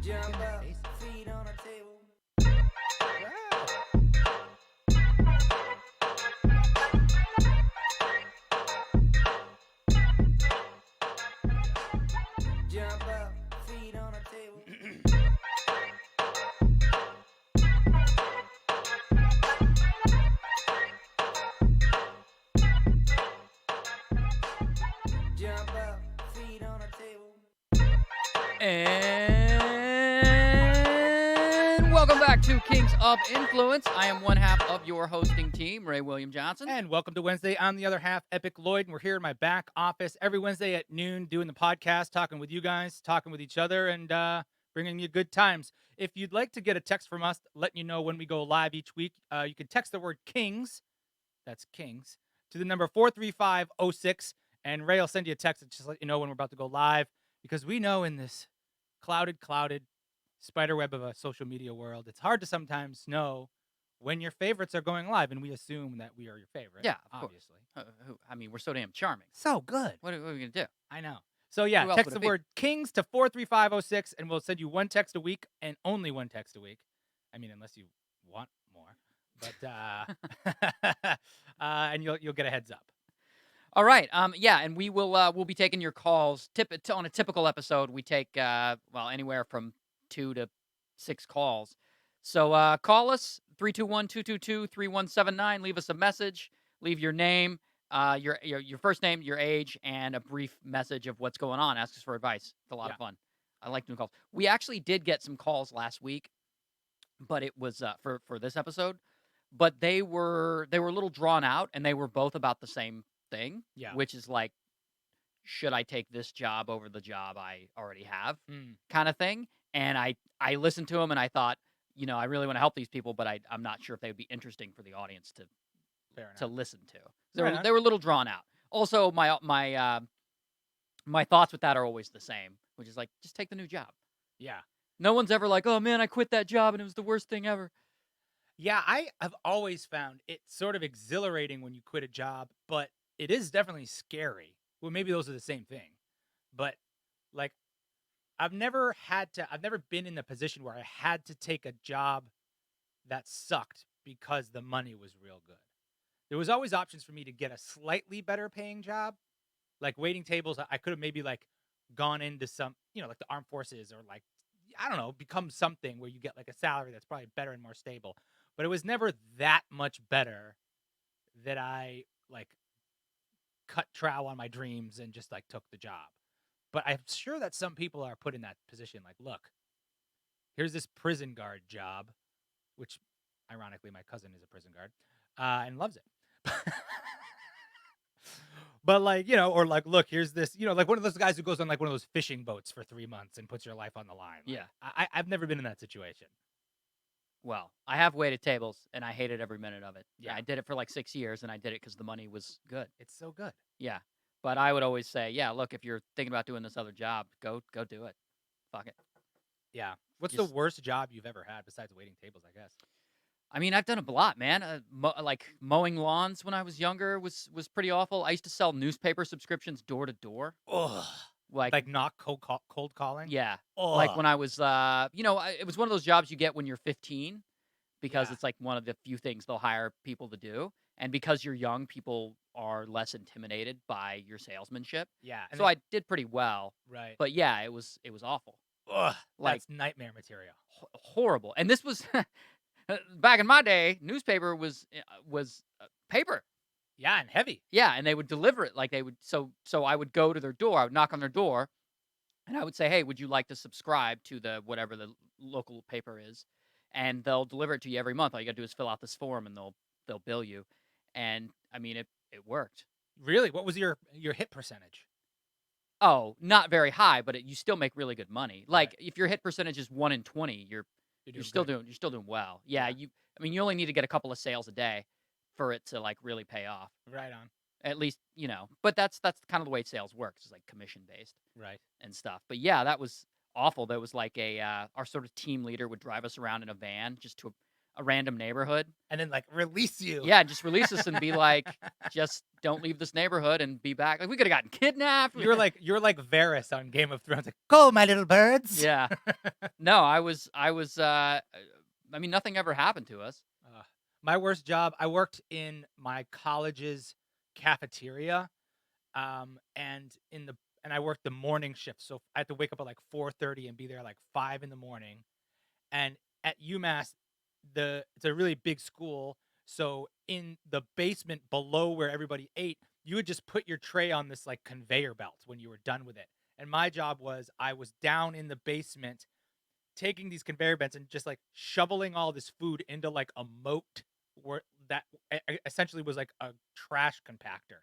Jump up, feet on a table. Jump up, feet on a table. Jump up, feet on a table. And welcome back to Kings of Influence. I am one half of your hosting team, Ray William Johnson. And welcome to Wednesday. I'm the other half, Epic Lloyd, and we're here in my back office every Wednesday at noon doing the podcast, talking with you guys, talking with each other, and bringing you good times. If you'd like to get a text from us letting you know when we go live each week, you can text the word Kings, that's Kings, to the number 43506, and Ray will send you a text to just let you know when we're about to go live, because we know in this clouded spiderweb of a social media world, it's hard to sometimes know when your favorites are going live, and we assume that we are your favorite. Yeah, of obviously. I mean, we're so damn charming. So good. What are we going to do? I know. So yeah, Who else text would the it be? word Kings to 43506, and we'll send you one text a week, and only one text a week. I mean, unless you want more, but and you'll get a heads up. All right. Yeah, and we'll be taking your calls. On a typical episode, we take anywhere from 2 to 6 calls. So call us 321-222-3179. Leave us a message. Leave your name, your first name, your age, and a brief message of what's going on. Ask us for advice. It's a lot of fun. I like doing calls. We actually did get some calls last week, but it was for this episode. But they were a little drawn out, and they were both about the same thing, which is like, should I take this job over the job I already have, kind of thing. And I listened to them, and I thought, I really want to help these people, but I'm not sure if they would be interesting for the audience to listen to. They were a little drawn out. Also, my thoughts with that are always the same, which is like, just take the new job. Yeah. No one's ever like, oh man, I quit that job and it was the worst thing ever. Yeah, I have always found it sort of exhilarating when you quit a job, but it is definitely scary. Well, maybe those are the same thing. But like, I've never been in the position where I had to take a job that sucked because the money was real good. There was always options for me to get a slightly better paying job, like waiting tables. I could have maybe like gone into some, like the armed forces, or like, I don't know, become something where you get like a salary that's probably better and more stable. But it was never that much better that I like cut trowel on my dreams and just like took the job. But I'm sure that some people are put in that position. Like, look, here's this prison guard job, which ironically my cousin is a prison guard and loves it. But like, or like, look, here's this, like one of those guys who goes on like one of those fishing boats for 3 months and puts your life on the line. Like, yeah. I've never been in that situation. Well, I have waited tables, and I hated every minute of it. Yeah. I did it for like 6 years, and I did it because the money was good. It's so good. Yeah. But I would always say, yeah, look, if you're thinking about doing this other job, go do it. Fuck it. Yeah. What's the worst job you've ever had besides waiting tables, I guess? I mean, I've done a lot, man. Like mowing lawns when I was younger was pretty awful. I used to sell newspaper subscriptions door to door. Ugh. Like not cold calling? Yeah. Ugh. Like when I was, it was one of those jobs you get when you're 15 because it's like one of the few things they'll hire people to do. And because you're young, people are less intimidated by your salesmanship. Yeah. So I did pretty well. Right. But yeah, it was awful. Ugh. Like, that's nightmare material. Horrible. And this was back in my day, newspaper was paper. Yeah, and heavy. Yeah, and they would deliver it like they would. So I would go to their door. I would knock on their door, and I would say, "Hey, would you like to subscribe to the whatever the local paper is?" And they'll deliver it to you every month. All you got to do is fill out this form, and they'll bill you. And I mean, it worked. Really? What was your hit percentage? Oh, not very high, but you still make really good money. Like if your hit percentage is 1 in 20, you're still doing well. Yeah, you only need to get a couple of sales a day for it to like really pay off. Right on. At least, but that's kind of the way sales works. It's like commission based. Right. And stuff. But yeah, that was awful. There was like our sort of team leader would drive us around in a van just to a random neighborhood. And then like release you. Yeah, just release us and be like, just don't leave this neighborhood and be back. Like we could have gotten kidnapped. You're like Varys on Game of Thrones. Like, go, my little birds. Yeah. No, I was. I mean, nothing ever happened to us. My worst job. I worked in my college's cafeteria, and I worked the morning shift. So I had to wake up at like 4:30 and be there at like 5 in the morning. And at UMass, it's a really big school. So in the basement below where everybody ate, you would just put your tray on this like conveyor belt when you were done with it. And my job was I was down in the basement taking these conveyor belts and just like shoveling all this food into like a moat where that essentially was like a trash compactor.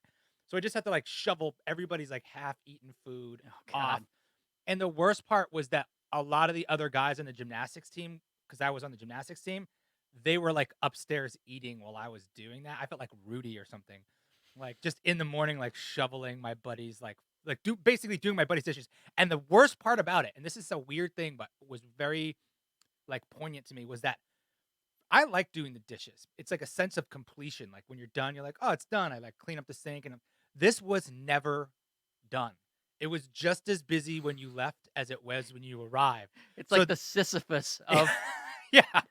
So I just had to like shovel everybody's like half-eaten food off. And the worst part was that a lot of the other guys on the gymnastics team, because I was on the gymnastics team, they were like upstairs eating while I was doing that. I felt like Rudy or something, like just in the morning, like shoveling my buddies, basically doing my buddies' dishes. And the worst part about it, and this is a weird thing, but was very like poignant to me, was that I like doing the dishes. It's like a sense of completion. Like when you're done, you're like, oh, it's done. I like clean up the sink, and this was never done. It was just as busy when you left as it was when you arrived. It's like the Sisyphus of. Yeah.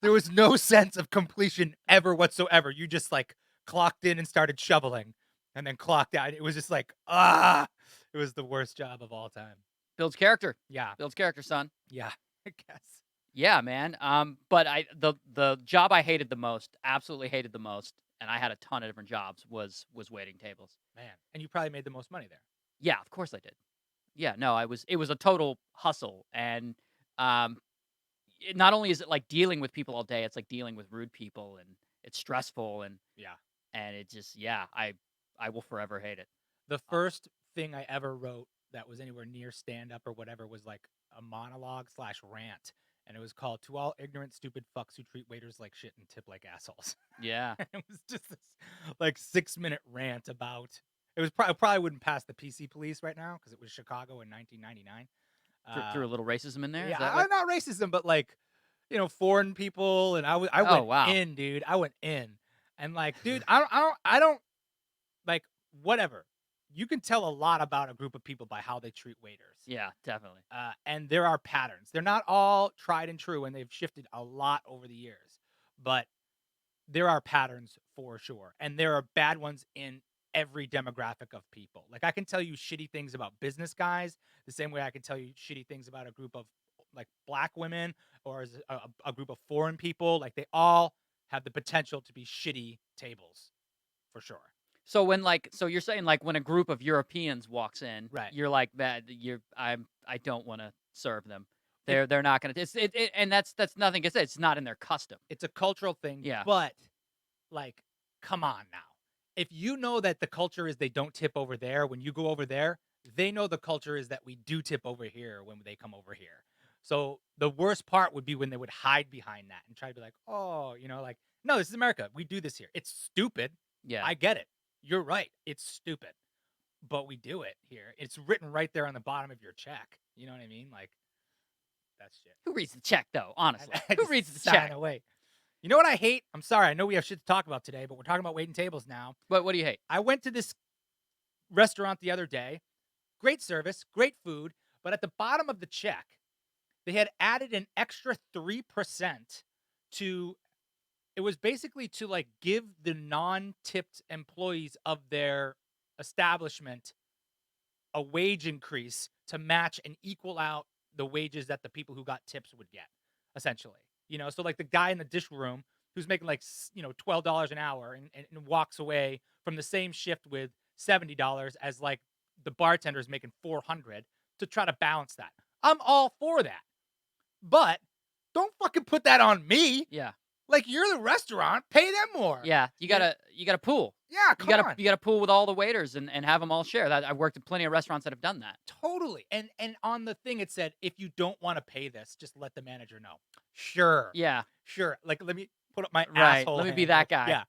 There was no sense of completion ever whatsoever. You just like clocked in and started shoveling and then clocked out. It was just like, it was the worst job of all time. Builds character. Yeah. Builds character, son. Yeah, I guess. Yeah, man. But the job I hated the most, absolutely hated the most, and I had a ton of different jobs, was waiting tables. Man. And you probably made the most money there. Yeah, of course I did. Yeah, no, it was a total hustle. And not only is it like dealing with people all day, it's like dealing with rude people, and it's stressful, and it just, I will forever hate it. The first thing I ever wrote that was anywhere near stand-up or whatever was like a monologue/rant. And it was called "To All Ignorant, Stupid Fucks Who Treat Waiters Like Shit and Tip Like Assholes." Yeah. It was just this like 6-minute rant about, it was probably wouldn't pass the PC police right now because it was Chicago in 1999. Threw a little racism in there? Yeah, Is that what- not racism, but like, foreign people. And I went in, dude. I went in. And like, dude, I don't like, whatever. You can tell a lot about a group of people by how they treat waiters. Yeah, definitely. And there are patterns. They're not all tried and true, and they've shifted a lot over the years. But there are patterns for sure. And there are bad ones in every demographic of people. Like, I can tell you shitty things about business guys the same way I can tell you shitty things about a group of like black women or as a group of foreign people. Like, they all have the potential to be shitty tables for sure. So so you're saying like when a group of Europeans walks in, right, you're like that. I don't want to serve them. They're not gonna. And that's nothing to say. It's not in their custom. It's a cultural thing. Yeah. But like, come on now. If you know that the culture is they don't tip over there, when you go over there, they know the culture is that we do tip over here when they come over here. So the worst part would be when they would hide behind that and try to be like, oh, like, no, this is America. We do this here. It's stupid. Yeah. I get it. You're right. It's stupid. But we do it here. It's written right there on the bottom of your check. You know what I mean? Like, that's shit. Who reads the check, though, honestly? I Who just reads the sign check? away. You know what I hate? I'm sorry. I know we have shit to talk about today, but we're talking about waiting tables now. What do you hate? I went to this restaurant the other day. Great service, great food. But at the bottom of the check, they had added an extra 3% to, it was basically to like give the non-tipped employees of their establishment a wage increase to match and equal out the wages that the people who got tips would get, essentially. So like the guy in the dish room who's making like, $12 an hour and walks away from the same shift with $70 as like the bartender's making $400 to try to balance that. I'm all for that. But don't fucking put that on me. Yeah. Like, you're the restaurant, pay them more. Yeah, you gotta pool. Yeah, come on. You gotta pool with all the waiters and have them all share. That I've worked at plenty of restaurants that have done that. Totally. And on the thing it said, if you don't want to pay this, just let the manager know. Sure. Yeah. Sure. Like, let me put up my Right. asshole. Let me be hand. that guy. Yeah.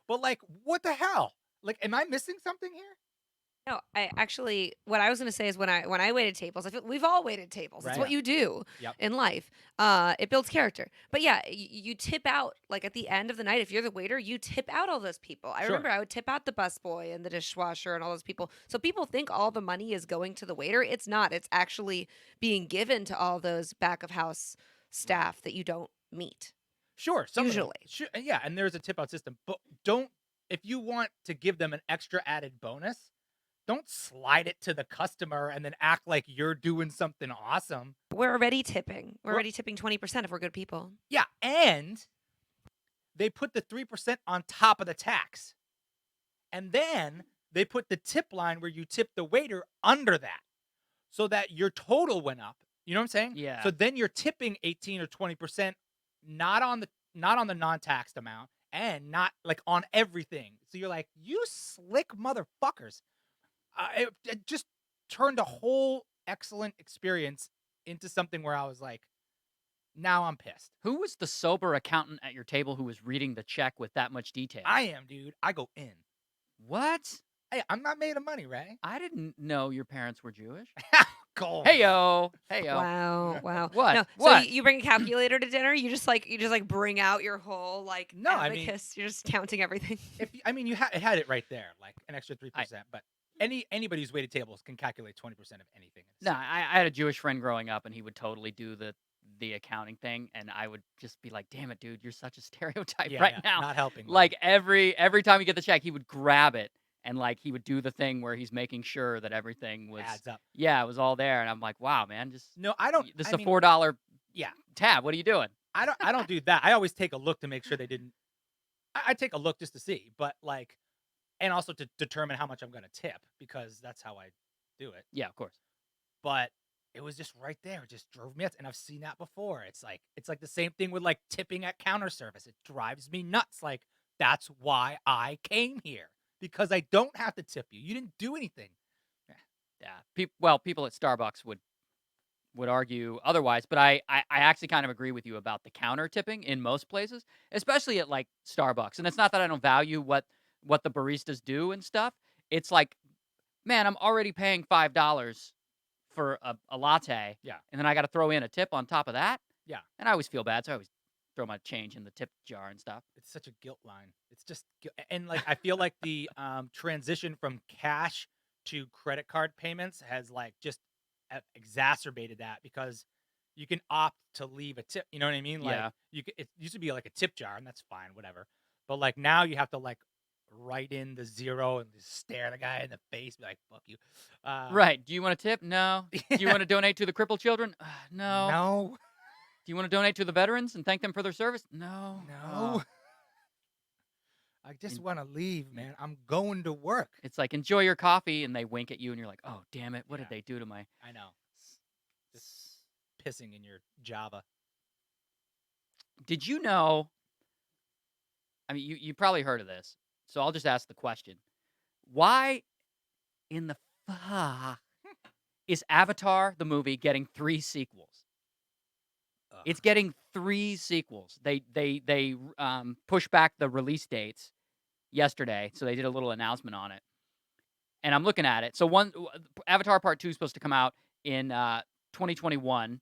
But like, what the hell? Like, am I missing something here? No, I actually, what I was going to say is when I waited tables, I feel we've all waited tables. It's Right. what you do Yep. in life. It builds character. But yeah, you tip out like at the end of the night. If you're the waiter, you tip out all those people. I Sure. remember I would tip out the busboy and the dishwasher and all those people. So people think all the money is going to the waiter. It's not. It's actually being given to all those back of house staff that you don't meet. Sure. Some of them. Usually. Yeah, and there's a tip out system, but don't if you want to give them an extra added bonus, don't slide it to the customer and then act like you're doing something awesome. We're already tipping. We're Well- already tipping 20% if we're good people. Yeah, and they put the 3% on top of the tax. And then they put the tip line where you tip the waiter under that so that your total went up. You know what I'm saying? Yeah. So then you're tipping 18 or 20% not on the non-taxed amount and not like on everything. So you're like, you slick motherfuckers. It just turned a whole excellent experience into something where I was like, now I'm pissed. Who was the sober accountant at your table who was reading the check with that much detail? I am, dude. I go in. What? Hey, I'm not made of money, Ray. I didn't know your parents were Jewish. Go. Hey yo. Wow, wow. What? No, so What? you bring a calculator to dinner? You just like bring out your whole like No, I mean- abacus. You're just counting everything. You had it right there, like an extra 3%. But anybody who's waited tables can calculate 20% of anything. No, I had a Jewish friend growing up, and he would totally do the accounting thing, and I would just be like, "Damn it, dude, you're such a stereotype right now." Not helping. Like every time you get the check, he would grab it and like he would do the thing where he's making sure that everything was adds up. Yeah, it was all there, and I'm like, "Wow, man, just No, I don't. this I is a mean, $4 Yeah, tab. What are you doing?" I don't do that. I always take a look to make sure they didn't. I take a look just to see, but like, and also to determine how much I'm going to tip because that's how I do it. Yeah, of course. But it was just right there. It just drove me nuts, and I've seen that before. It's like the same thing with like tipping at counter service. It drives me nuts. Like that's why I came here because I don't have to tip you. You didn't do anything. Yeah. People at Starbucks would argue otherwise, but I actually kind of agree with you about the counter tipping in most places, especially at like Starbucks. And it's not that I don't value what the baristas do and stuff. It's like, man, I'm already paying $5 for a latte. Yeah. And then I got to throw in a tip on top of that. Yeah. And I always feel bad, so I always throw my change in the tip jar and stuff. It's such a guilt line. It's just and like I feel like the transition from cash to credit card payments has like just exacerbated that because you can opt to leave a tip. You know what I mean? Like Yeah. it used to be like a tip jar, and that's fine, whatever. But like now you have to like write in the 0 and just stare the guy in the face, be like, "Fuck you." Right. Do you want a tip? No. Do you want to donate to the crippled children? No. No. Do you want to donate to the veterans and thank them for their service? No. No. I just want to leave, man. I'm going to work. It's like, enjoy your coffee, and they wink at you, and you're like, oh, damn it. What Yeah. did they do to my... I know. Just pissing in your Java. Did you know... I mean, you probably heard of this, so I'll just ask the question. Why in the fuck is Avatar, the movie, getting 3 sequels? Ugh. It's getting 3 sequels. They pushed back the release dates yesterday, so they did a little announcement on it. And I'm looking at it. So Avatar Part 2 is supposed to come out in 2021,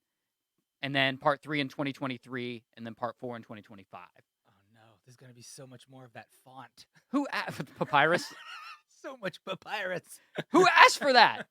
and then Part 3 in 2023, and then Part 4 in 2025. Oh no, there's gonna be so much more of that font. Papyrus? So much papyrus. Who asked for that?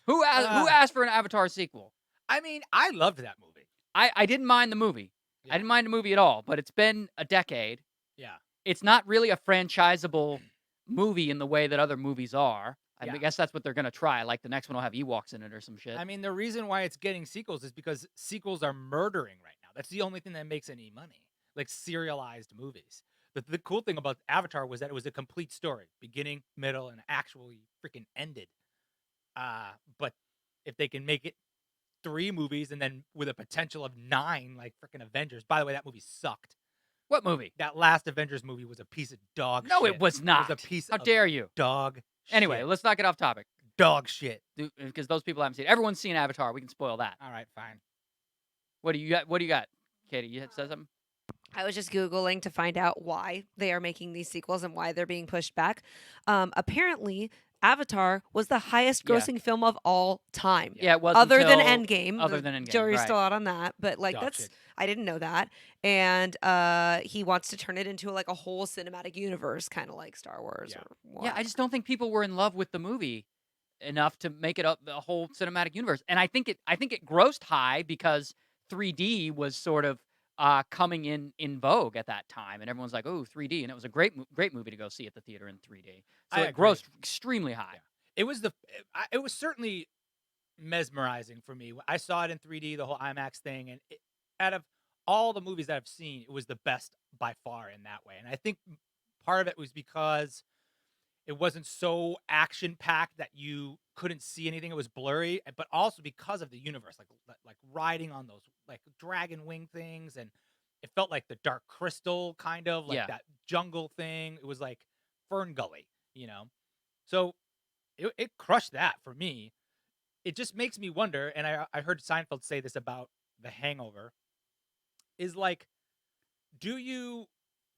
Who asked for an Avatar sequel? I mean, I loved that movie. I didn't mind the movie. Yeah. I didn't mind the movie at all, but it's been a decade. Yeah. It's not really a franchisable movie in the way that other movies are. I Yeah. guess that's what they're going to try. Like the next one will have Ewoks in it or some shit. I mean, the reason why it's getting sequels is because sequels are murdering right now. That's the only thing that makes any money. Like serialized movies. The cool thing about Avatar was that it was a complete story, beginning, middle, and actually freaking ended. But if they can make it 3 movies and then with a potential of 9, like freaking Avengers. By the way, that movie sucked. What movie? That last Avengers movie was a piece of dog No, shit. it was not. It was a piece How of dare you? dog Anyway, shit. let's not get off topic Dog shit. because those people haven't seen it. Everyone's seen Avatar. We can spoil that. All right, fine. What do you got? What do you got, Katie? You had said something? I was just Googling to find out why they are making these sequels and why they're being pushed back. Apparently, Avatar was the highest Yeah. grossing film of all time. Yeah, it was Other than until- Endgame. Other than Endgame, Jury's right. still out on that. But like Dog that's shit. I didn't know that. And he wants to turn it into like a whole cinematic universe, kind of like Star Wars Yeah. or Yeah, whatever. I just don't think people were in love with the movie enough to make it up the whole cinematic universe. And I think it grossed high because 3D was sort of coming in vogue at that time, and everyone's like, "Oh, 3D," and it was a great movie to go see at the theater in 3D. So I it agree. grossed extremely high. Yeah. It was certainly mesmerizing for me. I saw it in 3D, the whole IMAX thing, and out of all the movies that I've seen, it was the best by far in that way. And I think part of it was because it wasn't so action packed that you couldn't see anything. It was blurry, but also because of the universe, like riding on those like dragon wing things, and it felt like the Dark Crystal kind of like Yeah. that jungle thing. It was like Fern Gully, So it crushed that for me. It just makes me wonder, and I heard Seinfeld say this about The Hangover, is like, do you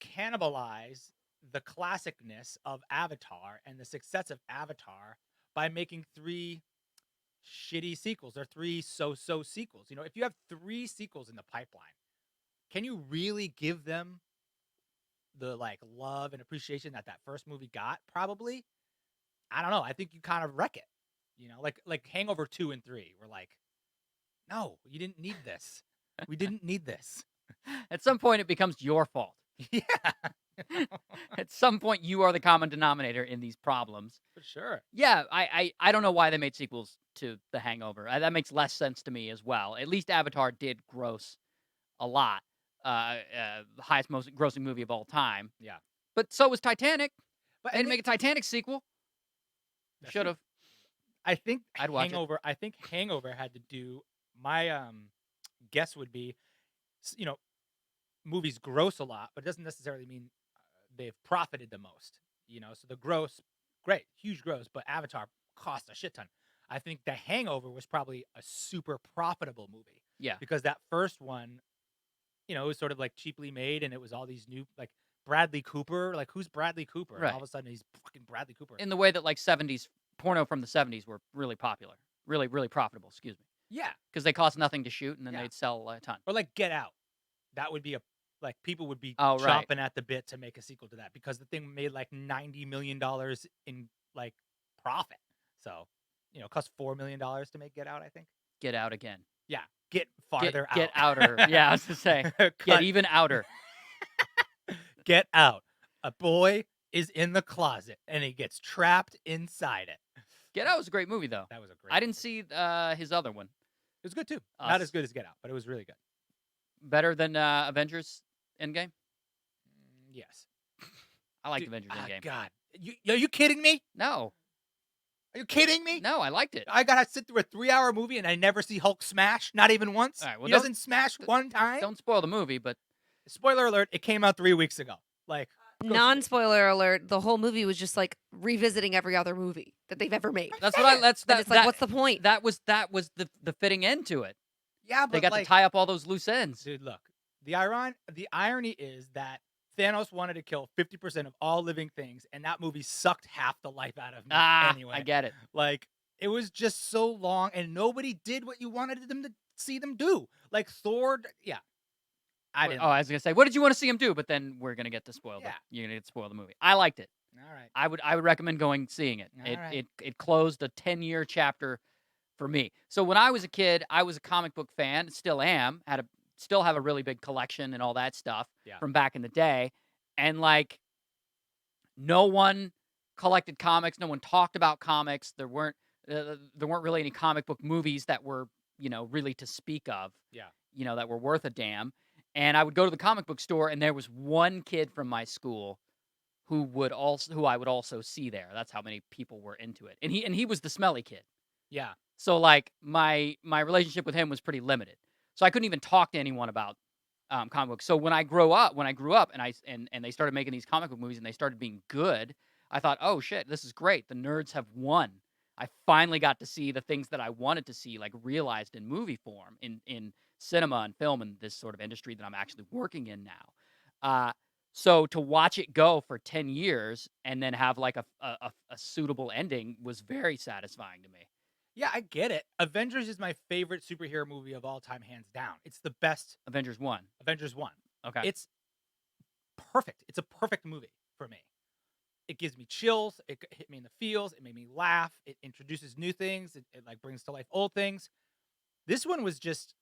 cannibalize the classicness of Avatar and the success of Avatar by making 3 shitty sequels or 3 so-so sequels? If you have 3 sequels in the pipeline, can you really give them the like love and appreciation that first movie got? Probably. I don't know. I think you kind of wreck it. Like Hangover 2 and 3 were like, no, you didn't need this. We didn't need this. At some point, it becomes your fault. Yeah. At some point, you are the common denominator in these problems. For sure. Yeah, I don't know why they made sequels to The Hangover. That makes less sense to me as well. At least Avatar did gross a lot. The highest most grossing movie of all time. Yeah. But so was Titanic. But They didn't make a Titanic sequel. That's Should true. have. I think I'd watch it. Hangover had to do, my guess would be, movies gross a lot, but it doesn't necessarily mean they've profited the most. So the gross, great, huge gross, but Avatar cost a shit ton. I think The Hangover was probably a super profitable movie. Yeah. Because that first one, it was sort of like cheaply made, and it was all these new, like Bradley Cooper. Like, who's Bradley Cooper? And Right. all of a sudden, he's fucking Bradley Cooper. In the way that like 70s porno from the 70s were really popular, really profitable. Excuse me. Yeah. Because they cost nothing to shoot, and then Yeah. they'd sell a ton. Or like Get Out. That would be people would be Oh, right. chomping at the bit to make a sequel to that, because the thing made like $90 million in like profit. So, it cost $4 million to make Get Out, I think. Get out again. Yeah. Get farther out. Get outer. Yeah, I was to say. Get Cut. even outer. Get Out. A boy is in the closet and he gets trapped inside it. Get Out was a great movie, though. That was a great I didn't movie. see his other one. It was good too. Us. Not as good as Get Out, but it was really good. Better than Avengers Endgame? Yes. I liked Dude, Avengers Endgame. God. Are you kidding me? No. Are you kidding me? No, I liked it. I gotta sit through a 3-hour movie and I never see Hulk smash, not even once. All right, well, He don't- doesn't smash one time. Don't spoil the movie, but Spoiler alert! It came out 3 weeks ago. Like, go see it. Non-spoiler alert, the whole movie was just like revisiting every other movie that they've ever made. that's what I. That's And that. it's like, that, what's the point? that was the fitting end to it. Yeah, but They got like, to tie up all those loose ends. dude, look. The irony is that Thanos wanted to kill 50% of all living things, and that movie sucked half the life out of me. Anyway, I get it. like, it was just so long, and nobody did what you wanted them to see them do. Like Thor, yeah. I didn't. I was gonna say, what did you want to see him do? But then we're gonna get to spoil. Yeah. You're gonna get to spoil the movie. I liked it. All right. I would recommend going seeing it. All right. It closed a 10-year chapter for me. So when I was a kid, I was a comic book fan. Still am. Still have a really big collection and all that stuff Yeah. from back in the day. And like, no one collected comics. No one talked about comics. There weren't really any comic book movies that were really to speak of. Yeah. That were worth a damn. And I would go to the comic book store, and there was one kid from my school who I would also see there. That's how many people were into it. And he was the smelly kid. Yeah. So like my relationship with him was pretty limited. So I couldn't even talk to anyone about comic books. So when I grew up and they started making these comic book movies and they started being good, I thought, oh shit, this is great. The nerds have won. I finally got to see the things that I wanted to see, like realized in movie form, in cinema and film, and this sort of industry that I'm actually working in now. So to watch it go for 10 years and then have like a suitable ending was very satisfying to me. Yeah, I get it. Avengers is my favorite superhero movie of all time, hands down. It's the best. Avengers 1. Avengers 1. Okay. It's perfect. It's a perfect movie for me. It gives me chills. It hit me in the feels. It made me laugh. It introduces new things. It like brings to life old things. This one was just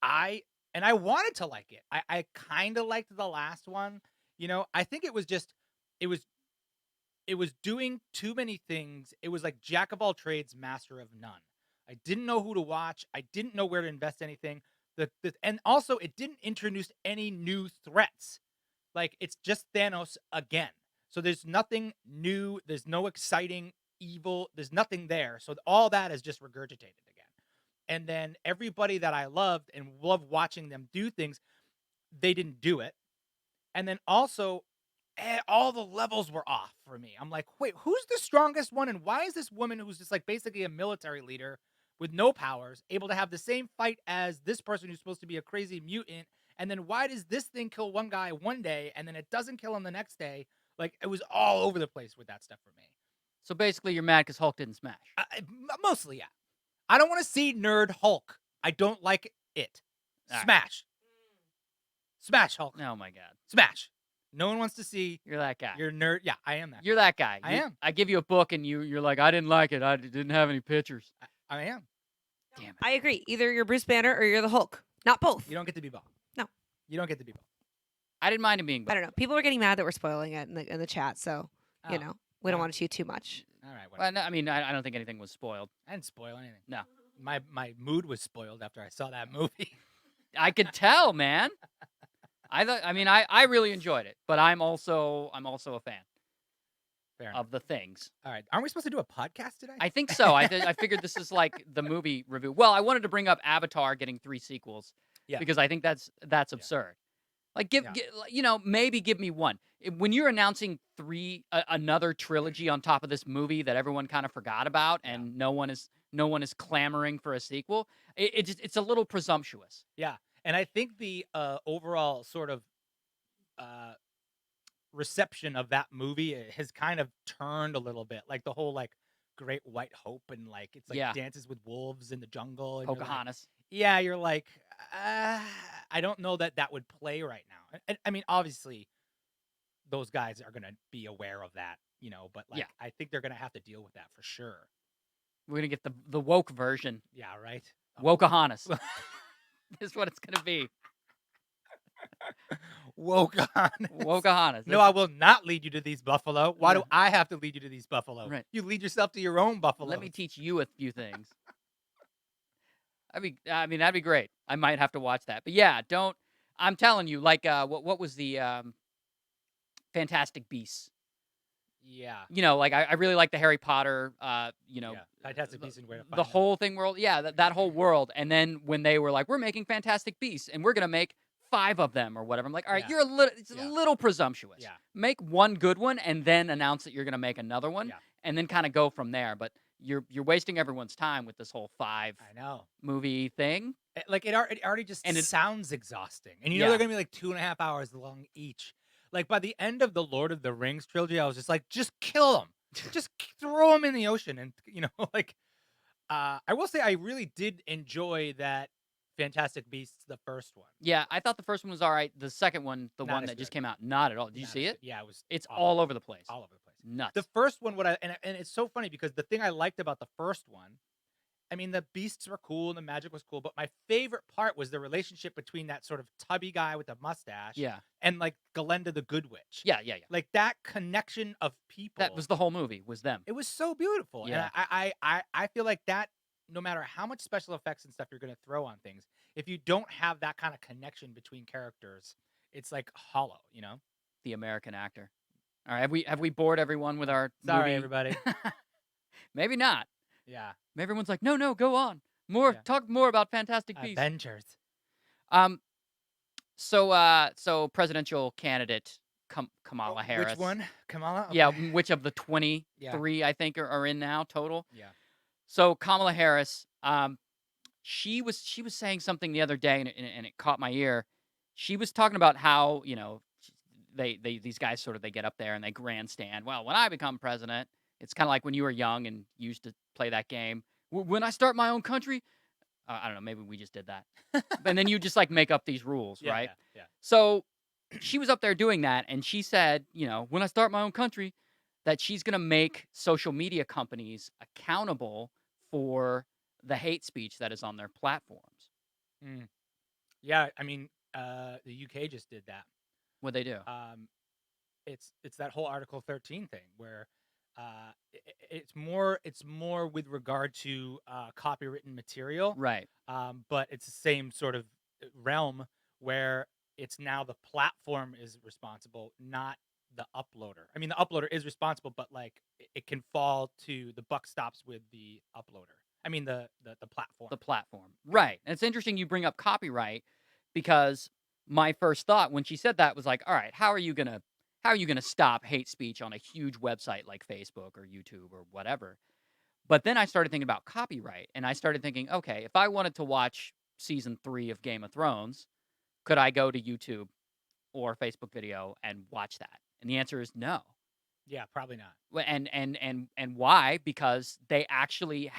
I wanted to like it. I kind of liked the last one. I think it was just it was it was doing too many things. It was like jack of all trades, master of none. I didn't know who to watch. I didn't know where to invest anything. And also it didn't introduce any new threats. Like it's just Thanos again. So there's nothing new. There's no exciting evil. There's nothing there. So all that is just regurgitated again. And then everybody that I loved and loved watching them do things, they didn't do it. And then also, all the levels were off for me. I'm like, wait, who's the strongest one? And why is this woman who's just like basically a military leader with no powers able to have the same fight as this person who's supposed to be a crazy mutant? And then why does this thing kill one guy one day and then it doesn't kill him the next day? Like, it was all over the place with that stuff for me. So basically, you're mad because Hulk didn't smash. Mostly, yeah. I don't want to see Nerd Hulk. I don't like it. All right. Smash. Smash, Hulk. Oh my God. Smash. No one wants to see You're that guy. your nerd. Yeah, I am that. You're that guy. I am. I give you a book and you're like, I didn't like it. I didn't have any pictures. I am. Damn it. I agree. Either you're Bruce Banner or you're the Hulk. Not both. You don't get to be both. No. You don't get to be both. I didn't mind him being. I don't know. People are getting mad that we're spoiling it in the chat, so we don't yeah. want to chew too much. All right. Well, Whatever. no, I mean, I don't think anything was spoiled. I didn't spoil anything. No. My mood was spoiled after I saw that movie. I could tell, man. I really enjoyed it, but I'm also a fan Fair enough. of the things. All right. Aren't we supposed to do a podcast today? I think so. I figured this is like the movie review. Well, I wanted to bring up Avatar getting 3 sequels Yeah. because I think that's absurd. Like maybe give me one. When you're announcing another trilogy on top of this movie that everyone kind of forgot about and no one is clamoring for a sequel, it's a little presumptuous. Yeah. And I think the overall sort of reception of that movie has kind of turned a little bit. Like the whole like Great White Hope and like it's like Dances with Wolves in the Jungle. And Pocahontas. you're like, I don't know that would play right now. And I mean, obviously, those guys are gonna be aware of that, But like, I think they're gonna have to deal with that for sure. We're gonna get the woke version. Yeah, right. Wokahontas. Is what it's gonna be. Wokahontas. No, I will not lead you to these buffalo. Why Yeah. do I have to lead you to these buffalo? Right. You lead yourself to your own buffalo. Let me teach you a few things. That'd be great. I might have to watch that. But yeah, I'm telling you, like what was the Fantastic Beasts? Yeah. Like I really like the Harry Potter, Fantastic Beasts and Where to Find the Them. whole thing world. Yeah, that whole world. And then when they were like, we're making Fantastic Beasts and we're going to make 5 of them or whatever. I'm like, all right, Yeah. it's a little presumptuous. Yeah. Make one good one and then announce that you're going to make another one Yeah. and then kind of go from there. But you're wasting everyone's time with this whole 5 I know. movie thing. Like it already just And it sounds exhausting. And Yeah. they're going to be like 2.5 hours long each. Like by the end of the Lord of the Rings trilogy, I was just like, just kill them. Just throw them in the ocean. And, like, I will say I really did enjoy that Fantastic Beasts, the first one. Yeah, I thought the first one was all right. The second one, the Not one as that just good. came out, not at all. Did you Not see as it? good. Yeah, it was. It's awful. all over the place. All over the place. Nuts. The first one, and it's so funny because the thing I liked about the first one, I mean, the beasts were cool and the magic was cool, but my favorite part was the relationship between that sort of tubby guy with the mustache Yeah. and like Galenda the Good Witch. Yeah. Like that connection of people. That was the whole movie, was them. It was so beautiful. Yeah. And I feel like that, no matter how much special effects and stuff you're going to throw on things, if you don't have that kind of connection between characters, it's like hollow, The American actor. All right, have we bored everyone with our Sorry, movie? everybody. Maybe not. Yeah. Maybe everyone's like, no, go on. More, Yeah. talk more about Fantastic Beasts. Avengers. So presidential candidate Kamala Harris. Which one? Kamala? Yeah, Okay. which of the 23 I think are in now total? Yeah. So Kamala Harris, she was saying something the other day, and it caught my ear. She was talking about how these guys sort of they get up there and they grandstand. Well, when I become president, it's kind of like when you were young and used to play that game. When I start my own country, I don't know, maybe we just did that. And then you just like make up these rules, Yeah, right? yeah. So she was up there doing that, and she said, when I start my own country, that she's going to make social media companies accountable for the hate speech that is on their platforms. Mm. Yeah, I mean, the UK just did that. What they do? It's that whole Article 13 thing where it's more with regard to copywritten material, Right. but it's the same sort of realm where it's now the platform is responsible, not the uploader. I mean, the uploader is responsible, but like it can fall to the buck stops with the uploader. I mean, the platform. The platform. Right. And it's interesting you bring up copyright because my first thought when she said that was like, all right, how are you going to stop hate speech on a huge website like Facebook or YouTube or whatever? But then I started thinking about copyright, and I started thinking, okay, if I wanted to watch season 3 of Game of Thrones, could I go to YouTube or Facebook video and watch that? And the answer is no. Yeah, probably not. And why? Because they actually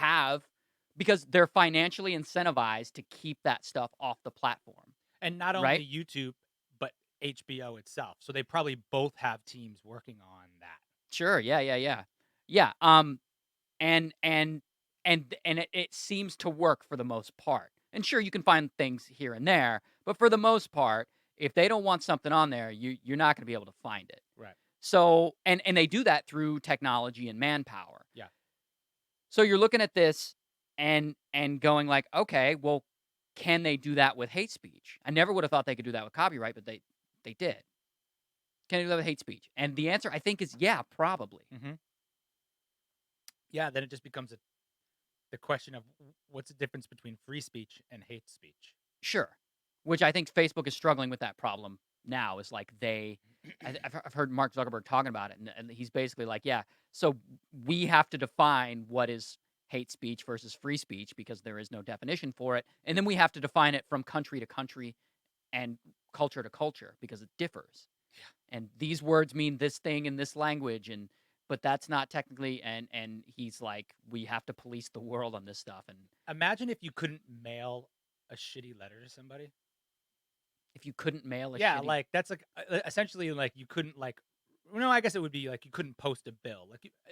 because they're financially incentivized to keep that stuff off the platform. And not Right? only YouTube, but HBO itself. So they probably both have teams working on that. Sure. Yeah. And it seems to work for the most part. And sure, you can find things here and there, but for the most part, if they don't want something on there, you're not going to be able to find it. Right. So, and they do that through technology and manpower. Yeah. So you're looking at this and going like, okay, well, can they do that with hate speech? I never would have thought they could do that with copyright, but they did. Can they do that with hate speech? And the answer, I think, is yeah, probably. Mm-hmm. Yeah, then it just becomes the question of what's the difference between free speech and hate speech. Sure. Which I think Facebook is struggling with that problem now. Is like I've heard Mark Zuckerberg talking about it, and he's basically like, yeah, so we have to define what is hate speech versus free speech because there is no definition for it, and then we have to define it from country to country and culture to culture because it differs. Yeah. And these words mean this thing in this language, but that's not technically. And he's like, we have to police the world on this stuff. And imagine if you couldn't mail a shitty letter to somebody. If you couldn't mail a shitty... like that's like essentially like you couldn't like, no, I guess it would be like you couldn't post a bill,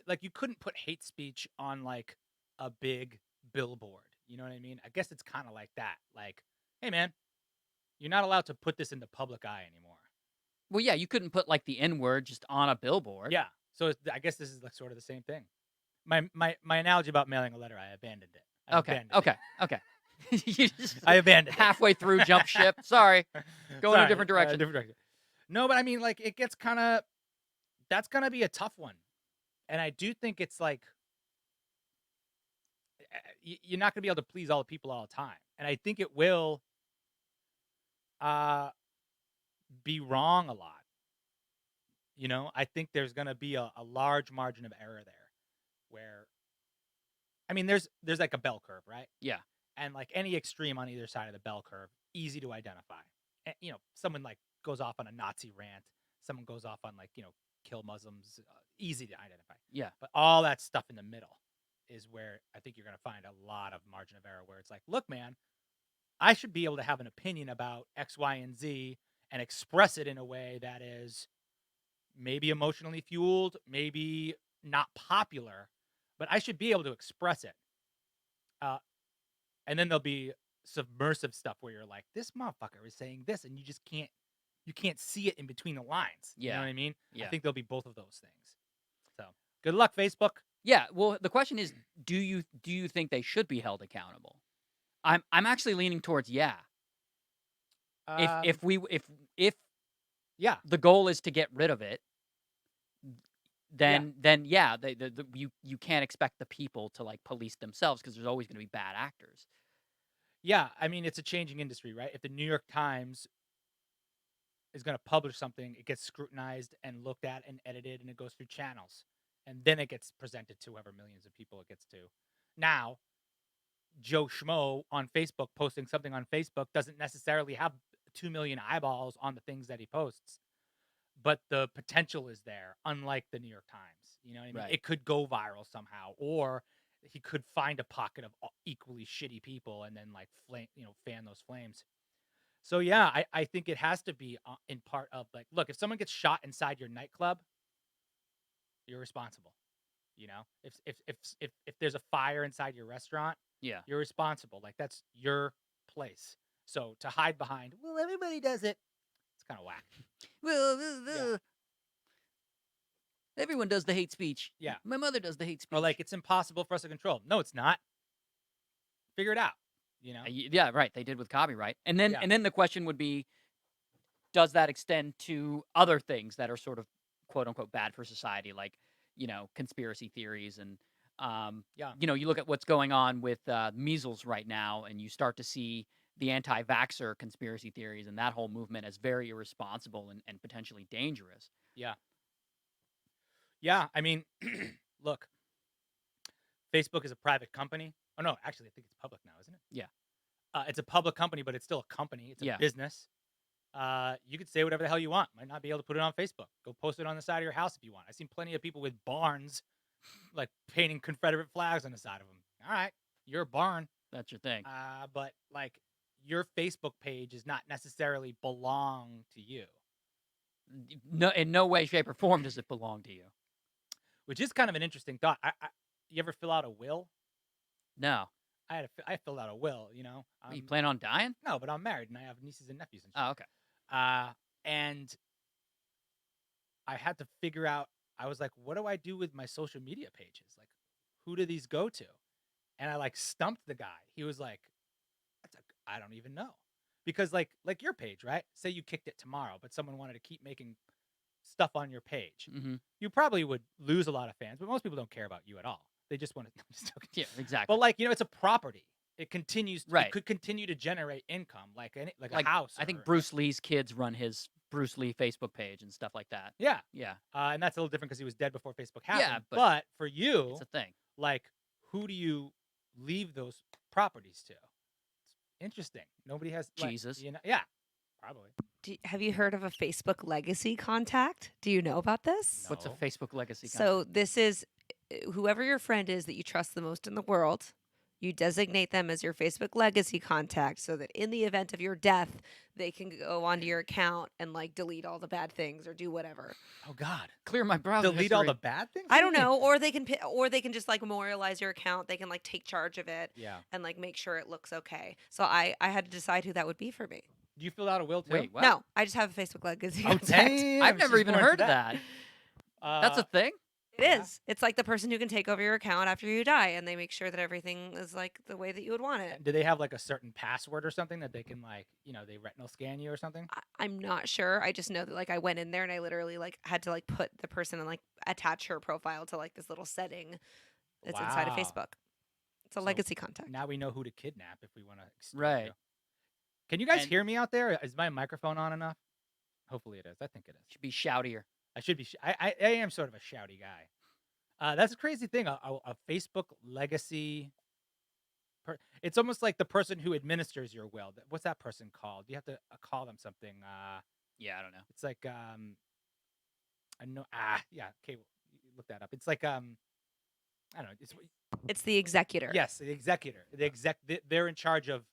like you couldn't put hate speech on like a big billboard. You know what I mean? I guess it's kind of like that. Like, hey man, you're not allowed to put this in the public eye anymore. Well, yeah, you couldn't put like the N-word just on a billboard. Yeah, so I guess this is like sort of the same thing. My analogy about mailing a letter, I abandoned it. Okay. I abandoned halfway through jump ship. Sorry. Go in a different direction. No, but I mean, like, it gets kind of... That's going to be a tough one. And I do think it's like... You're not going to be able to please all the people all the time. And I think it will be wrong a lot. You know, I think there's going to be a large margin of error there. Where... I mean, there's like a bell curve, right? Yeah. And like any extreme on either side of the bell curve, easy to identify. And, someone like goes off on a Nazi rant, someone goes off on like, kill Muslims, easy to identify. Yeah. But all that stuff in the middle is where I think you're going to find a lot of margin of error where it's like, look, man, I should be able to have an opinion about X, Y, and Z and express it in a way that is maybe emotionally fueled, maybe not popular, but I should be able to express it. And then there'll be submersive stuff where you're like, this motherfucker is saying this, and you can't see it in between the lines. Yeah. You know what I mean? Yeah. I think there'll be both of those things. So good luck, Facebook. Yeah. Well, the question is, do you think they should be held accountable? I'm actually leaning towards yeah. If yeah, the goal is to get rid of it, then yeah, you can't expect the people to like police themselves because there's always going to be bad actors. Yeah, I mean, it's a changing industry, right? If the New York Times is going to publish something, it gets scrutinized and looked at and edited, and it goes through channels, and then it gets presented to whoever millions of people it gets to. Now, Joe Schmo on Facebook posting something on Facebook doesn't necessarily have 2 million eyeballs on the things that he posts, but the potential is there, unlike the New York Times. You know what I mean? Right. It could go viral somehow, or he could find a pocket of equally shitty people and then like fan those flames. So yeah, I think it has to be in part of like, look, if someone gets shot inside your nightclub, you're responsible. You know, if there's a fire inside your restaurant, Yeah. you're responsible. Like that's your place. So to hide behind, well, everybody does it. It's kind of whack. Well, Yeah. everyone does the hate speech. Yeah. My mother does the hate speech. Or like it's impossible for us to control. No, it's not. Figure it out. You know. Yeah, right. They did with copyright, and then Yeah. the question would be, does that extend to other things that are sort of quote unquote bad for society, like conspiracy theories and Yeah. you look at what's going on with measles right now, and you start to see the anti-vaxxer conspiracy theories and that whole movement as very irresponsible and potentially dangerous. Yeah. Yeah. I mean, look, Facebook is a private company. Oh no, actually, I think it's public now, isn't it? Yeah. It's a public company, but it's still a company. It's a Yeah. business. You could say whatever the hell you want. Might not be able to put it on Facebook. Go post it on the side of your house if you want. I've seen plenty of people with barns, like painting Confederate flags on the side of them. All right, you're a barn. That's your thing. But like your Facebook page does not necessarily belong to you, No, in no way, shape, or form does it belong to you. which is kind of an interesting thought. You ever fill out a will? No. I filled out a will. You know, You plan on dying? no, but I'm married and I have nieces and nephews and shit. Oh, okay. And I had to figure out. I was like, what do I do with my social media pages? Like, who do these go to? And I like stumped the guy. He was like, I don't even know, because like your page, right? Say you kicked it tomorrow, but someone wanted to keep making stuff on your page. Mm-hmm. You probably would lose a lot of fans, but most people don't care about you at all. They just want to. Yeah, exactly. But like it's a property. It continues. Right. It could continue to generate income, like a house. I think or- Bruce Lee's kids run his Bruce Lee Facebook page and stuff like that. Yeah. Yeah, And that's a little different because he was dead before Facebook happened. Yeah, but for you, it's a thing. like, who do you leave those properties to? It's interesting. Nobody has Jesus. Yeah, probably. Have you heard of a Facebook legacy contact? Do you know about this? What's a No. Facebook legacy? So this is whoever your friend is that you trust the most in the world. You designate them as your Facebook legacy contact so that in the event of your death, they can go onto your account and like delete all the bad things or do whatever. Oh God, Clear my browser delete all history. the bad things. I don't know, or they can just like memorialize your account. They can like take charge of it Yeah. and like make sure it looks okay. So I had to decide who that would be for me. Do you fill out a will too? Wait, what? No, I just have a Facebook legacy Oh contact. damn! I've never she's even more into heard of that. That's a thing? It Yeah. is. It's like the person who can take over your account after you die, and they make sure that everything is like the way that you would want it. Do they have like a certain password or something that they can like they retinal scan you or something? I'm not sure. I just know that like I went in there and I literally like had to like put the person and like attach her profile to like this little setting that's inside of Wow. Facebook. It's a So legacy contact. Now we know who to kidnap if we want to. Right. Can you guys And- hear me out there? Is my microphone on enough? Hopefully it is. I think it is. Should be shoutier. I should be. I am sort of a shouty guy. That's a crazy thing. A Facebook legacy. It's almost like the person who administers your will. What's that person called? You have to call them something. Yeah, I don't know. It's like I know. Yeah. Okay, look that up. It's like I don't know. It's the executor. Yes, the executor. They're in charge of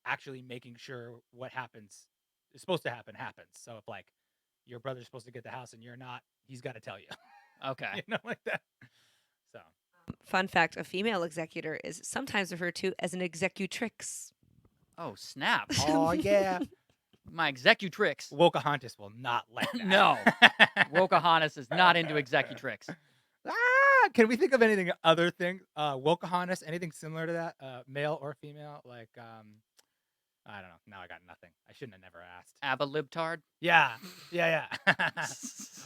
actually making sure what happens is supposed to happen happens. So if like your brother's supposed to get the house and you're not, he's got to tell you. Okay. Like that. So Fun fact: a female executor is sometimes referred to as an executrix. Oh, snap. oh yeah, My executrix. Pocahontas will not let that. No. Pocahontas is not into executrix. Can we think of anything other thing? Pocahontas, anything similar to that? Male or female? Like I don't know. Now I got nothing. I shouldn't have never asked. Abba libtard. Yeah.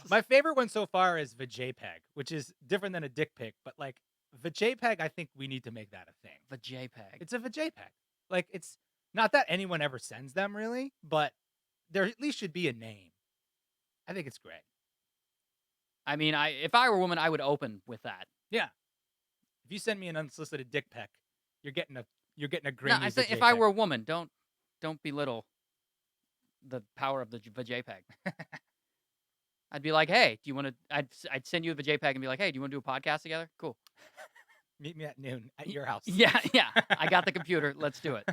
My favorite one so far is VJPEG, which is different than a dick pic, but like VJPEG, I think we need to make that a thing. The JPEG. It's a VJPEG. Like it's not that anyone ever sends them really, but there at least should be a name. I think it's great. I mean, if I were a woman, I would open with that. Yeah. If you send me an unsolicited dick pic, you're getting a great. No, I say if I were a woman, don't belittle the power of the JPEG. I'd be like, hey, do you want to? I'd send you the JPEG and be like, hey, do you want to do a podcast together? Cool. Meet me at noon at your house. Yeah. I got the computer. Let's do it.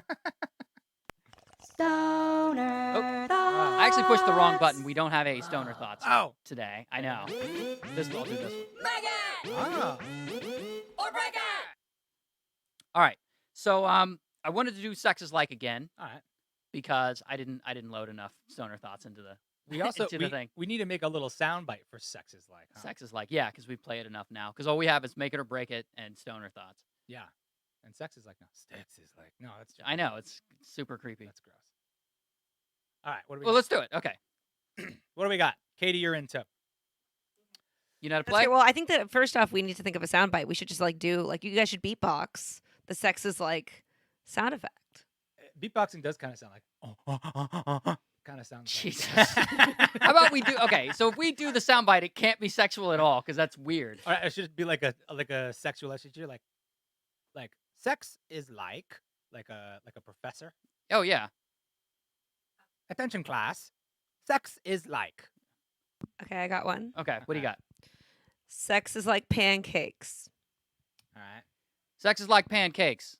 Stoner I actually pushed the wrong button. We don't have a stoner thoughts Oh. today. I know. I'll do this one. Oh. All right. So I wanted to do sex is like again All right. because I didn't load enough stoner thoughts into the We also into the thing. we need to make a little soundbite for sex is like. Huh? Sex is like, yeah, because we play it enough now. Because all we have is make it or break it and stoner thoughts. Yeah. And sex is like no. Sex is like no. That's I know it's super creepy. That's gross. All right. What do we? Well, got? let's do it. Okay. What do we got? Katie, you're into. You know how to Okay, play? well, I think that first off, we need to think of a soundbite. We should just like do like you guys should beatbox the sex is like sound effect. Beatboxing does kind of sound like kind of sounds. Jesus. Like. How about we do? Okay, so if we do the soundbite, it can't be sexual at all because that's weird. All right, it should be like a sexual lecture, like sex is like a professor. Oh yeah. Attention, class. Sex is like. Okay, I got one. Okay. What do you got? Sex is like pancakes. All Sex is like pancakes,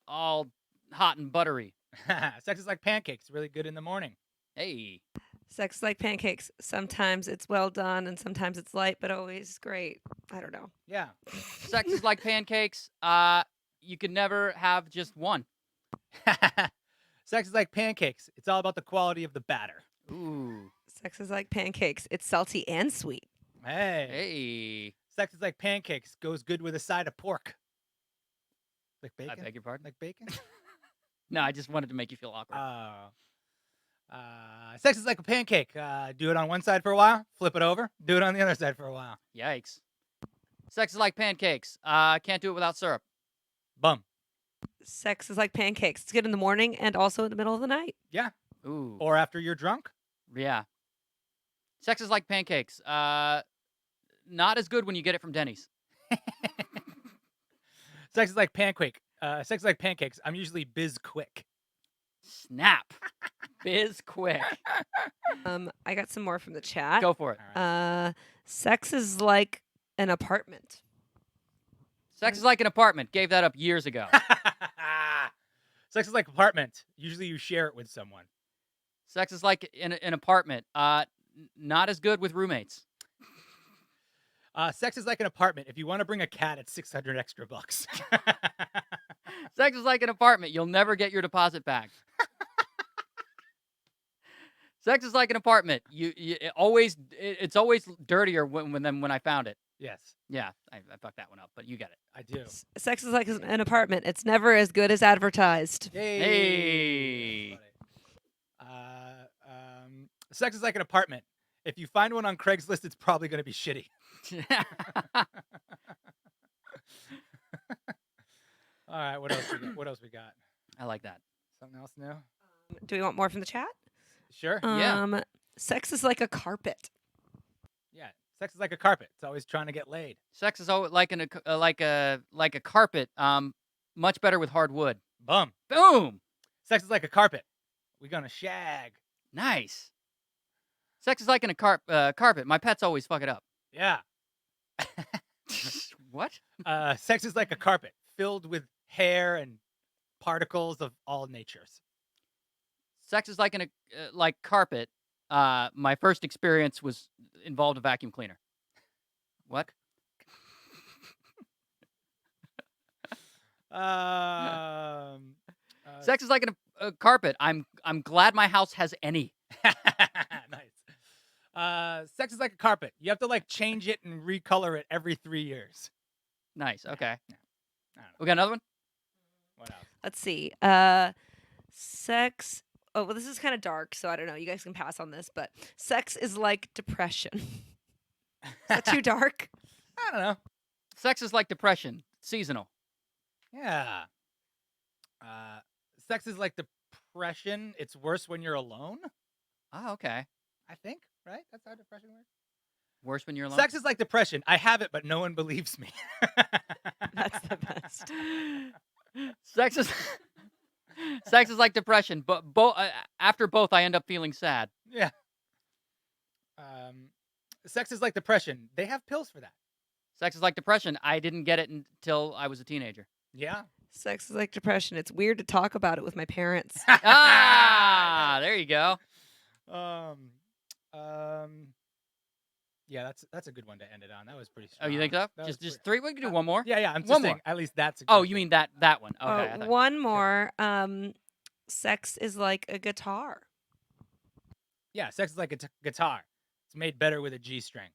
all hot and buttery. right. Sex is like pancakes. Really good in the morning. Hey. Sex is like pancakes. Sometimes it's well done and sometimes it's light, but always great. I don't know. Yeah. Sex is like pancakes. You can never have just one. Sex is like pancakes. It's all about the quality of the batter. Ooh. Sex is like pancakes. It's salty and sweet. Hey. Hey. Sex is like pancakes. Goes good with a side of pork. Like bacon. I beg your pardon? Like bacon. No, I just wanted to make you feel awkward. Sex is like a pancake. Do it on one side for a while, flip it over, do it on the other side for a while. Yikes. Sex is like pancakes. Can't do it without syrup. Bum. Sex is like pancakes. It's good in the morning and also in the middle of the night. Yeah. Ooh. Or after you're drunk. Yeah. Sex is like pancakes. Not as good when you get it from Denny's. Sex is like pancake. Sex is like pancakes. I'm usually biz quick. Snap. Biz quick. I got some more from the chat. Go for it. All right. Sex is like an apartment. Sex is like an apartment. Gave that up years ago. Sex is like apartment. Usually you share it with someone. Sex is like an apartment. Not as good with roommates. Sex is like an apartment. If you want to bring a cat, it's 600 extra bucks. Sex is like an apartment. You'll never get your deposit back. Sex is like an apartment. It's always dirtier when I found it. Yes, Yeah, I fucked that one up, but you get it. I do. Sex is like an apartment. It's never as good as advertised. Hey. Sex is like an apartment. If you find one on Craigslist, it's probably going to be shitty. All right, what else? What else we got? I like that. Something else new? Do we want more from the chat? Sure. Yeah. Sex is like a carpet. Yeah. Sex is like a carpet. It's always trying to get laid. Sex is always like a carpet. Much better with hard wood. Bum. Boom. Sex is like a carpet. We gonna shag. Nice. Sex is like a carpet. My pets always fuck it up. Yeah. What? Sex is like a carpet filled with hair and particles of all natures. Sex is like like carpet. My first experience involved a vacuum cleaner. What? Sex is like a carpet. I'm glad my house has any. Nice. Sex is like a carpet. You have to like change it and recolor it every 3 years. Nice. Okay. I don't know. We got another one? What else? Let's see. Sex. Oh, well, this is kind of dark, so I don't know. You guys can pass on this, but sex is like depression. Is that too dark? I don't know. Sex is like depression. Seasonal. Yeah. Sex is like depression. It's worse when you're alone. Oh, okay. I think, right? That's how depression works. Worse when you're alone. Sex is like depression. I have it, but no one believes me. That's the best. Sex is like depression, but after both, I end up feeling sad. Yeah. Sex is like depression. They have pills for that. Sex is like depression. I didn't get it until I was a teenager. Yeah. Sex is like depression. It's weird to talk about it with my parents. Ah, there you go. Yeah, that's a good one to end it on. That was pretty Oh, strong. you think so? That was Just pretty- three? We can do one more. Yeah, I'm just One saying, more. at least that's a Oh, good you one. mean that one? Okay. I thought- One more. Sex is like a guitar. Yeah, sex is like a guitar. It's made better with a G string.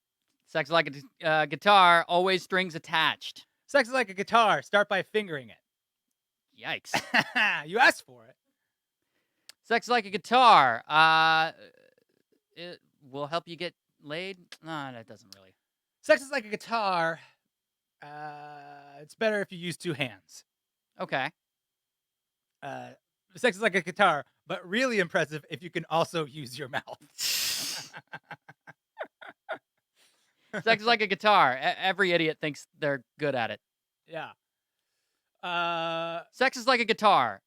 Sex is like a guitar, always strings attached. Sex is like a guitar. Start by fingering it. Yikes. You asked for it. Sex is like a guitar. It will help you get laid. No, that doesn't really. Sex is like a guitar. It's better if you use two hands. Okay. Sex is like a guitar, but really impressive if you can also use your mouth. Sex is like a guitar. Every idiot thinks they're good at it. Yeah. Sex is like a guitar.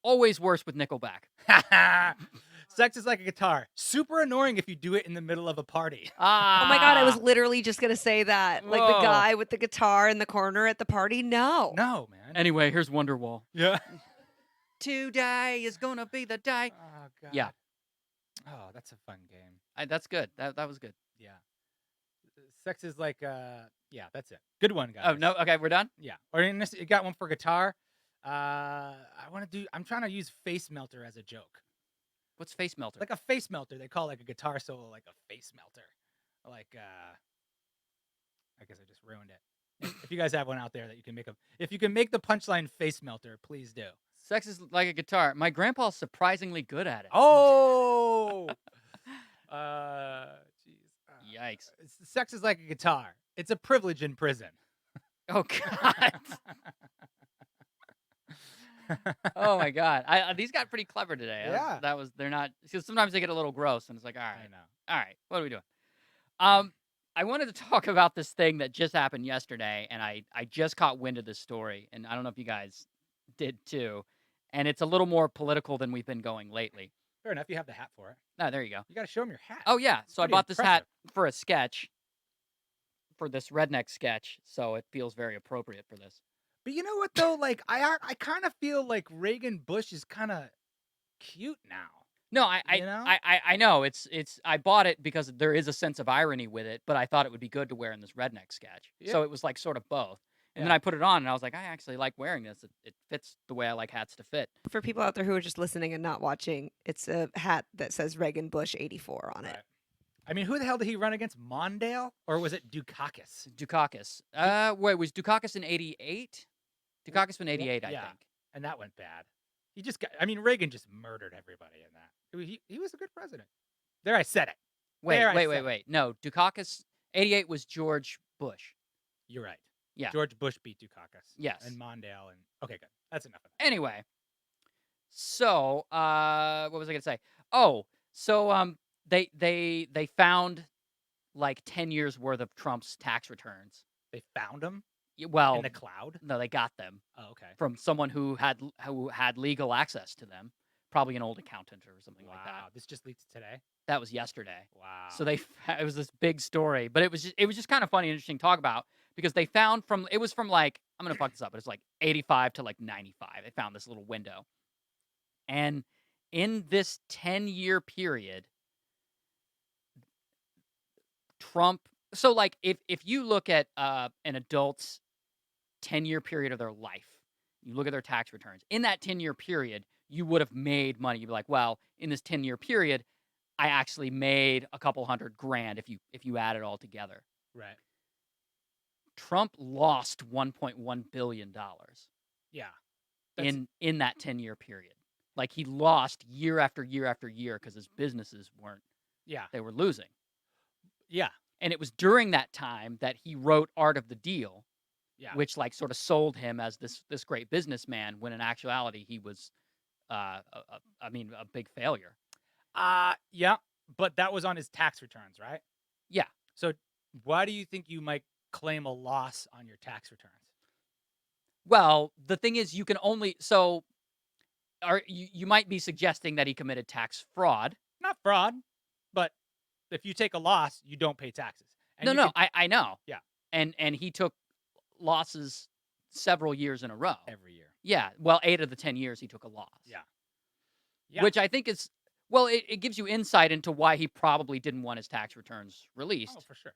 Always worse with Nickelback. Sex is like a guitar. Super annoying if you do it in the middle of a party. Oh my god, I was literally just gonna say that. Like Whoa. the guy with the guitar in the corner at the party. No. No, man. Anyway, here's Wonderwall. Yeah. Today is gonna be the day. Oh god. Yeah. Oh, that's a fun game. That's good. That was good. Yeah. Sex is like yeah, that's it. Good one, guys. Oh no. Okay, we're done. Yeah. Or in this, you got one for guitar. I'm trying to use face melter as a joke. What's face melter? Like a face melter. They call like a guitar solo like a face melter. Like I guess I just ruined it. If you guys have one out there that you can make if you can make the punchline face melter, please do. Sex is like a guitar. My grandpa's surprisingly good at it. Oh. Jeez. Yikes. Sex is like a guitar. It's a privilege in prison. Oh God. Oh my God. These got pretty clever today. Yeah. They're not, because sometimes they get a little gross and it's like, all right. I know. All right. What are we doing? I wanted to talk about this thing that just happened yesterday, and I just caught wind of this story, and I don't know if you guys did too. And it's a little more political than we've been going lately. Fair enough. You have the hat for it. Oh, there you go. You got to show them your hat. Oh yeah. So I Pretty bought this hat impressive. for a sketch, for this redneck sketch, so it feels very appropriate for this. But you know what though? Like I kind of feel like Reagan Bush is kind of cute now. No, I You know? I know it's I bought it because there is a sense of irony with it, but I thought it would be good to wear in this redneck sketch. Yeah. So it was like sort of both. And then Yeah. I put it on and I was like, I actually like wearing this. It fits the way I like hats to fit. For people out there who are just listening and not watching, it's a hat that says Reagan Bush 84 on it. Right. I mean, who the hell did he run against? Mondale or was it Dukakis? Dukakis. Wait, was Dukakis in 88? Dukakis in 88, I Yeah. think. And that went bad. He just got. I mean, Reagan just murdered everybody in that. He was a good president. There, I said it. There I said it. Wait. No, Dukakis 88 was George Bush. You're right. Yeah. George Bush beat Dukakis. Yes. And Mondale and okay, good. That's enough of that. Anyway, so what was I gonna say? Oh, so they found like 10 years worth of Trump's tax returns. They found him Well, in the cloud. no, they got them Oh, okay. from someone who had legal access to them, probably an old accountant or something like that. Wow. This just leaked today. That was yesterday. Wow. So it was this big story, but it was just kind of funny and interesting to talk about because they found from like, I'm gonna fuck this up, but it's like 85 to like 95. They found this little window, and in this 10-year period, Trump. So like if you look at an adult's 10-year period of their life, you look at their tax returns. In that 10-year period, you would have made money. You'd be like, well, in this 10-year period, I actually made a couple $100,000 if you add it all together. right. Trump lost $1.1 billion Yeah. That's- in that 10-year period. Like he lost year after year after year because his businesses Yeah. they were losing. Yeah. And it was during that time that he wrote Art of the Deal, Yeah. which like sort of sold him as this great businessman when in actuality he was a big failure. Yeah. But that was on his tax returns, right? Yeah. So why do you think you might claim a loss on your tax returns? Well, the thing is you can only you might be suggesting that he committed tax fraud. Not fraud, but If you take a loss, you don't pay taxes. And No, you no, can- I know. Yeah. And he took losses several years in a row. every year. Yeah. Well, 8 of the 10 years he took a loss. Yeah. Yeah. Which I think is, well, it gives you insight into why he probably didn't want his tax returns released. Oh, for sure.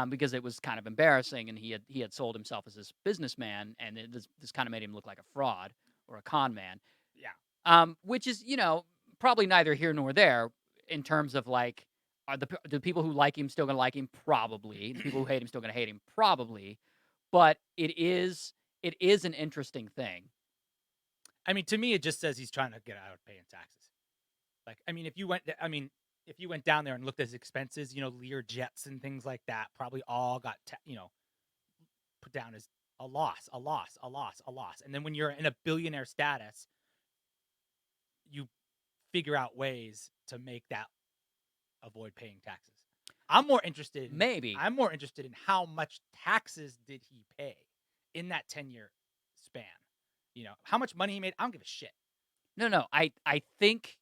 Because it was kind of embarrassing, and he had sold himself as this businessman, and this kind of made him look like a fraud or a con man. Yeah. Which is, probably neither here nor there in terms of like, are the people who like him still going to like him? Probably. The people who hate him still going to hate him? Probably. But it is an interesting thing. I mean, to me, it just says he's trying to get out of paying taxes. Like, I mean, if you went down there and looked at his expenses, Lear jets and things like that, probably all got, put down as a loss. And then when you're in a billionaire status, you figure out ways to make that avoid paying taxes. I'm more interested in how much taxes did he pay in that 10-year span. How much money he made. I don't give a shit. No. I think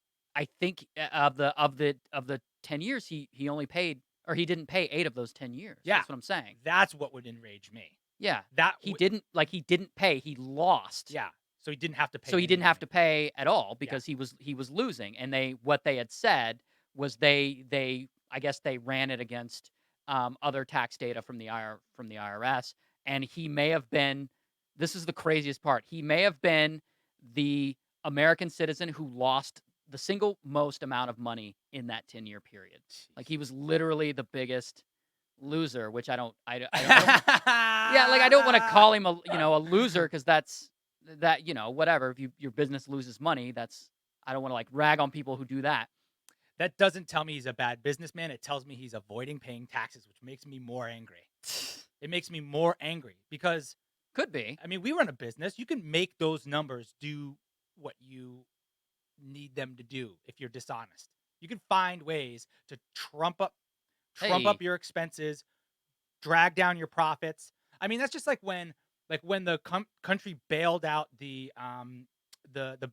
of the 10 years he only paid, or he didn't pay 8 of those 10 years. Yeah. That's what I'm saying. That's what would enrage me. Yeah. He didn't. didn't pay. He lost. Yeah. So he didn't have to pay. So he didn't have anything. to pay at all because he was losing. And what they had said was they I guess they ran it against other tax data from the IRS, and he may have been. This is the craziest part. He may have been the American citizen who lost the single most amount of money in that 10-year period. Like, he was literally the biggest loser, which I don't yeah, like, I don't want to call him a loser, because that's whatever. If your business loses money, I don't want to like rag on people who do that. That doesn't tell me he's a bad businessman. It tells me he's avoiding paying taxes, which makes me more angry. It makes me more angry because Could be. I mean, we run a business. You can make those numbers do what you need them to do if you're dishonest. You can find ways to trump up your expenses, drag down your profits. I mean, that's just like when the country bailed out the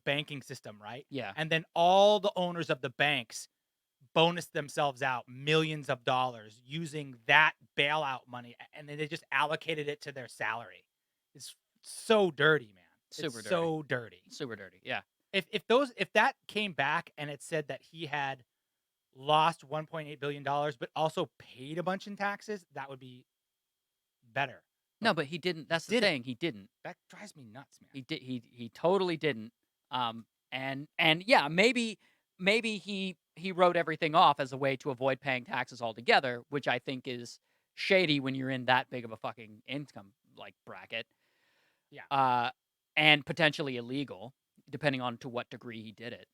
banking system, right? Yeah. And then all the owners of the banks bonused themselves out millions of dollars using that bailout money, and then they just allocated it to their salary. It's so dirty, man. Super dirty. So dirty. Super dirty. Yeah. If that came back and it said that he had lost $1.8 billion, but also paid a bunch in taxes, that would be better. No, but he didn't. That's the thing. He didn't. That drives me nuts, man. He did. He totally didn't. And yeah, maybe he wrote everything off as a way to avoid paying taxes altogether, which I think is shady when you're in that big of a fucking income like bracket. Yeah. And potentially illegal, depending on to what degree he did it.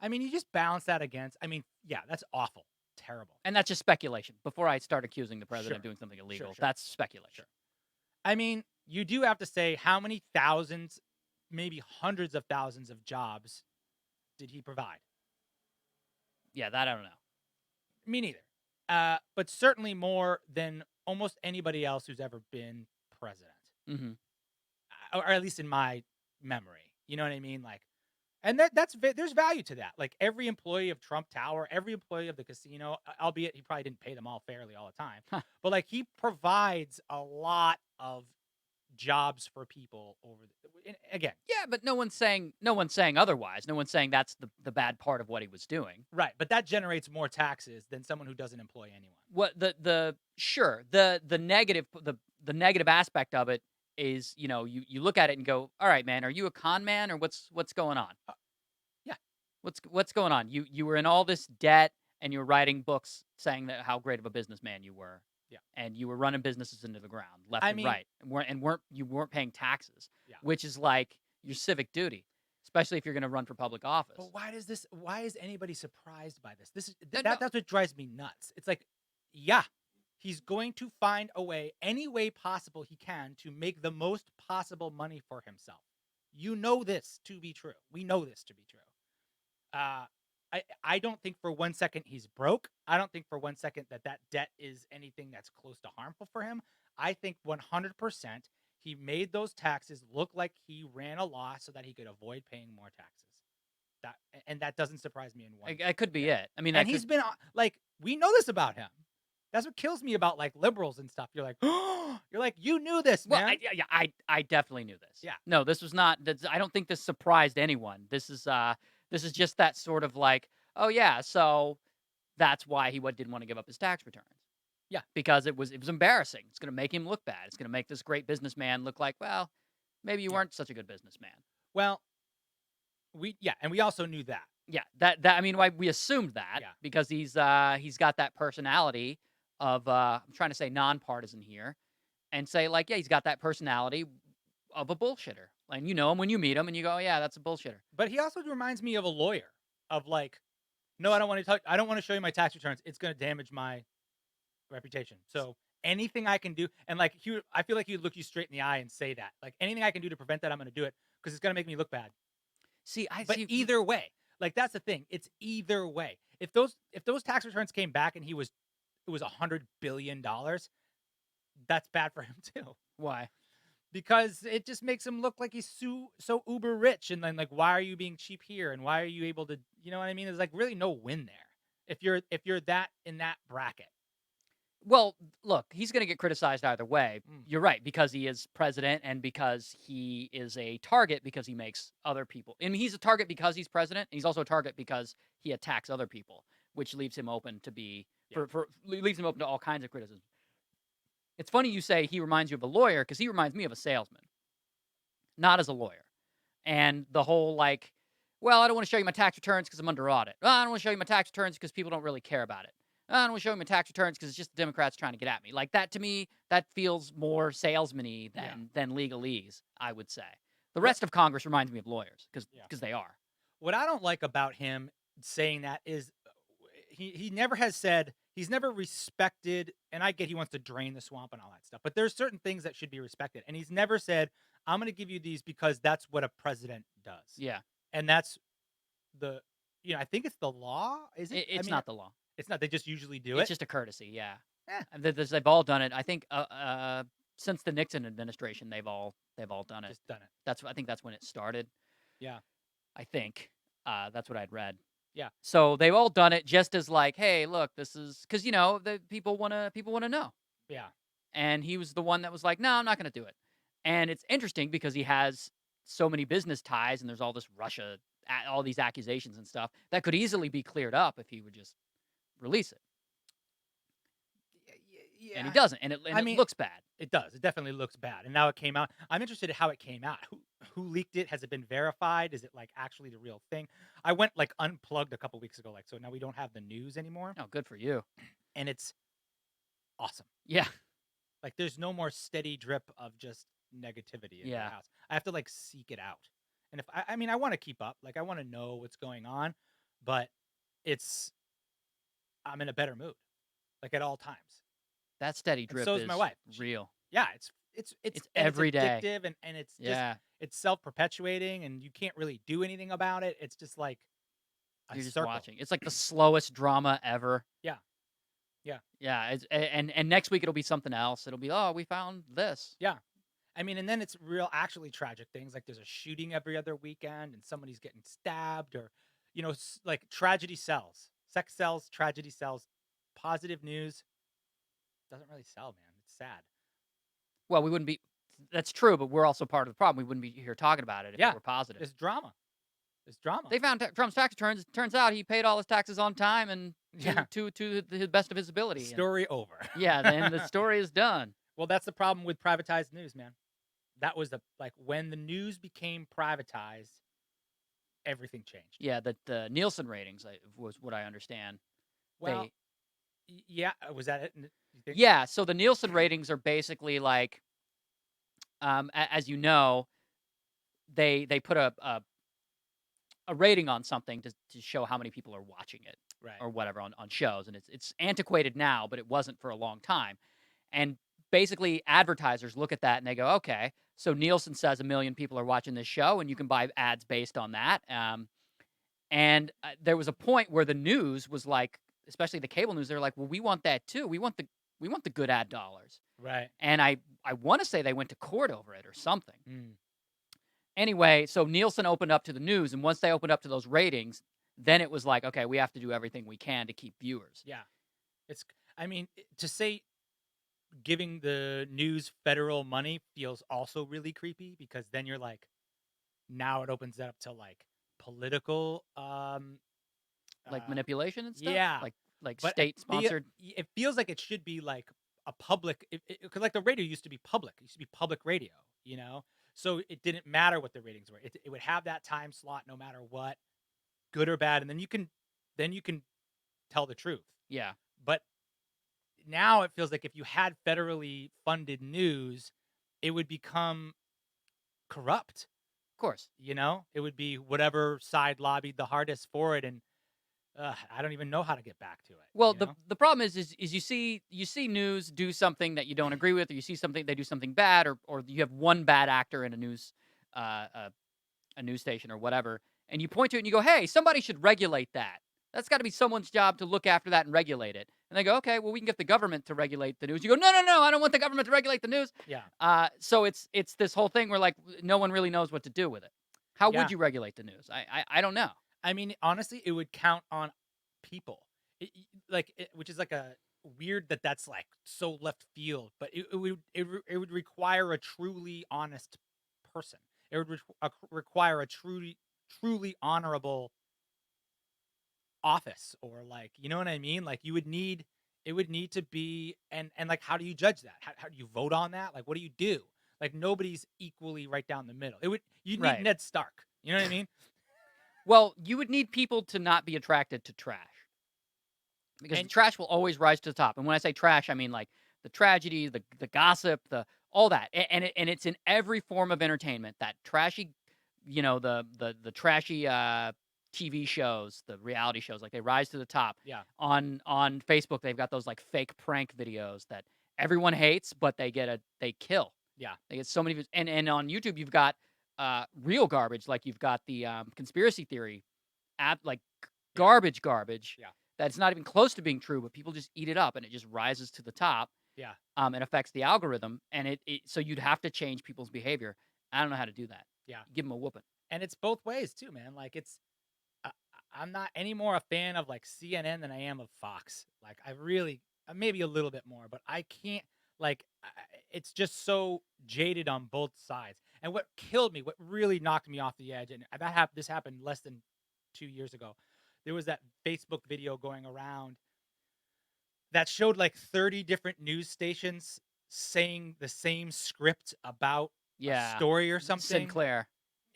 I mean, you just balance that against. I mean, yeah, that's awful, terrible. And that's just speculation. Before I start accusing the president of Sure. doing something illegal, Sure. that's speculation. Sure. I mean, you do have to say how many thousands, maybe hundreds of thousands of jobs did he provide? Yeah, that I don't know. Me neither. But certainly more than almost anybody else who's ever been president, Mm-hmm. or at least in my memory. You know what I mean? Like, and there's value to that. Like, every employee of Trump Tower, every employee of the casino, albeit he probably didn't pay them all fairly all the time, Huh. but like, he provides a lot of jobs for people again. Yeah, but no one's saying otherwise. No one's saying that's the bad part of what he was doing. Right, but that generates more taxes than someone who doesn't employ anyone. What the negative aspect of it is, you look at it and go, all right, man, are you a con man, or what's going on? Yeah. What's going on? You were in all this debt, and you were writing books saying that how great of a businessman you were. Yeah. And you were running businesses into the ground, left I and mean- right, and weren't paying taxes. Yeah. Which is like your civic duty, especially if you're going to run for public office. But why is anybody surprised by this? This is No, that's what drives me nuts. It's like, yeah, he's going to find a way, any way possible he can, to make the most possible money for himself. You know this to be true. We know this to be true. I don't think for 1 second he's broke. I don't think for 1 second that debt is anything that's close to harmful for him. I think 100% he made those taxes look like he ran a loss so that he could avoid paying more taxes. That doesn't surprise me in one. That could be it. I mean, And he's been like, we know this about him. That's what kills me about like liberals and stuff. You're like, you knew this, Well, man. I definitely knew this. Yeah. No, this was not. I don't think this surprised anyone. This is just that sort of like, oh yeah, so that's why he didn't want to give up his tax returns. Yeah. Because it was embarrassing. It's going to make him look bad. It's going to make this great businessman look like, well, maybe you weren't such a good businessman. Well, and we also knew that. Yeah, I mean, we assumed that because he's got that personality of I'm trying to say nonpartisan here, and say like, yeah, he's got that personality of a bullshitter. And you know him when you meet him, and you go, oh, yeah, that's a bullshitter. But he also reminds me of a lawyer. Of like, no, I don't want to show you my tax returns. It's going to damage my reputation. So anything I can do, and like I feel like he'd look you straight in the eye and say that. Like anything I can do to prevent that, I'm going to do it because it's going to make me look bad. But either way, like that's the thing. It's either way. If those tax returns came back and it was $100 billion, that's bad for him too. Why? Because it just makes him look like he's so uber rich, and then like, why are you being cheap here, and why are you able to, you know what I mean? There's like really no win there if you're that in that bracket. Well, look, he's going to get criticized either way. You're right, because he is president and because he is a target because he makes other people. And he's a target because he's president. And he's also a target because he attacks other people, which leaves him open to leaves him open to all kinds of criticism. It's funny you say he reminds you of a lawyer because he reminds me of a salesman, not as a lawyer. And the whole like, well, I don't want to show you my tax returns because I'm under audit. I don't want to show you my tax returns because people don't really care about it. I don't want to show you my tax returns because it's just the Democrats trying to get at me. Like that to me, that feels more salesman-y than legalese, I would say. The rest of Congress reminds me of lawyers because they are. What I don't like about him saying that is he never has said, he's never respected, and I get he wants to drain the swamp and all that stuff, but there's certain things that should be respected. And he's never said, I'm going to give you these because that's what a president does. Yeah. And that's I think it's the law. Is it? It's not the law. It's not. They just usually do it. It's just a courtesy, yeah. And they've all done it. I think since the Nixon administration, they've all done it. Just done it. I think that's when it started. Yeah. I think that's what I'd read. Yeah. So they've all done it just as like, hey, look, this is because the people want to know. Yeah. And he was the one that was like, no, I'm not going to do it. And it's interesting because he has so many business ties, and there's all this Russia, all these accusations and stuff that could easily be cleared up if he would just release it. Yeah. And he doesn't, and it looks bad. It does. It definitely looks bad. And now it came out. I'm interested in how it came out. Who leaked it? Has it been verified? Is it like actually the real thing? I went like unplugged a couple weeks ago, so now we don't have the news anymore. Oh, good for you. And it's awesome. Yeah. Like there's no more steady drip of just negativity in the house. I have to like seek it out. And if I want to keep up, like I want to know what's going on, but I'm in a better mood, like at all times. That steady drip so is my wife. Real. Yeah, it's every day, addictive, and it's just it's self-perpetuating, and you can't really do anything about it. It's just like you're just watching. It's like the slowest drama ever. Yeah. And next week it'll be something else. It'll be, oh, we found this. Yeah. I mean, and then it's real, actually tragic things. Like there's a shooting every other weekend, and somebody's getting stabbed, or like tragedy sells. Sex sells, tragedy sells. Positive news doesn't really sell, man. It's sad. Well, we wouldn't be. That's true, but we're also part of the problem. We wouldn't be here talking about it if it were positive. It's drama. They found Trump's tax returns. It turns out he paid all his taxes on time and to the best of his ability. Story over. Yeah, then the story is done. Well, that's the problem with privatized news, man. That was when the news became privatized, everything changed. Yeah, the Nielsen ratings was what I understand. Well, yeah, was that it? Yeah, so the Nielsen ratings are basically like, as you know, they put a rating on something to show how many people are watching it, right, or whatever on shows, and it's antiquated now, but it wasn't for a long time, and basically advertisers look at that and they go, okay, so Nielsen says 1 million people are watching this show, and you can buy ads based on that. And there was a point where the news was like, especially the cable news, they're like, well, we want that too. We want the good ad dollars. Right. And I want to say they went to court over it or something. Anyway, so Nielsen opened up to the news, and once they opened up to those ratings, then it was like, okay, we have to do everything we can to keep viewers. Yeah. I mean, to say giving the news federal money feels also really creepy because then you're like, now it opens that up to like political, Like uh, manipulation and stuff. yeah. Like But state sponsored. it feels like it should be like a public, because like the radio used to be public. It used to be public radio, you know. So it didn't matter what the ratings were. It would have that time slot no matter what, good or bad, and then you can tell the truth. Yeah, But now it feels like if you had federally funded news, it would become corrupt. of course. You know, it would be whatever side lobbied the hardest for it, and I don't even know how to get back to it. Well, you know? the problem is you see news do something that you don't agree with, or you see something they do something bad, or you have one bad actor in a news station or whatever, and you point to it and you go, hey, somebody should regulate that. That's got to be someone's job to look after that and regulate it. And they go, okay, well, we can get the government to regulate the news. You go, no, I don't want the government to regulate the news. Yeah. So it's this whole thing where like no one really knows what to do with it. How Yeah. would you regulate the news? I don't know. I mean, honestly, it would count on people, which is like a weird that's like so left field, but it would require a truly honest person. It would require a truly honorable office, or like, you know what I mean? Like it would need to be, and like, how do you judge that? How do you vote on that? Like, what do you do? Like, nobody's equally right down the middle. You'd need Right. Ned Stark. You know what I mean? Well, you would need people to not be attracted to trash. Because And- trash will always rise to the top. And when I say trash, I mean like the tragedy, the gossip, all that. And it's in every form of entertainment. That trashy, the trashy TV shows, the reality shows, like they rise to the top. Yeah. On Facebook, they've got those like fake prank videos that everyone hates, but they kill. Yeah. They get so many views. And on YouTube, you've got real garbage, like you've got the conspiracy theory garbage. Yeah. That's not even close to being true, but people just eat it up and it just rises to the top. Yeah. It affects the algorithm, and so you'd have to change people's behavior. I don't know how to do that. Yeah. Give them a whooping. And it's both ways too, man. Like, I'm not any more a fan of like CNN than I am of Fox. Like, I really, maybe a little bit more, but I can't, like, it's just so jaded on both sides. And what killed me, what really knocked me off the edge, and this happened less than 2 years ago. There was that Facebook video going around that showed like 30 different news stations saying the same script about a story or something. Sinclair.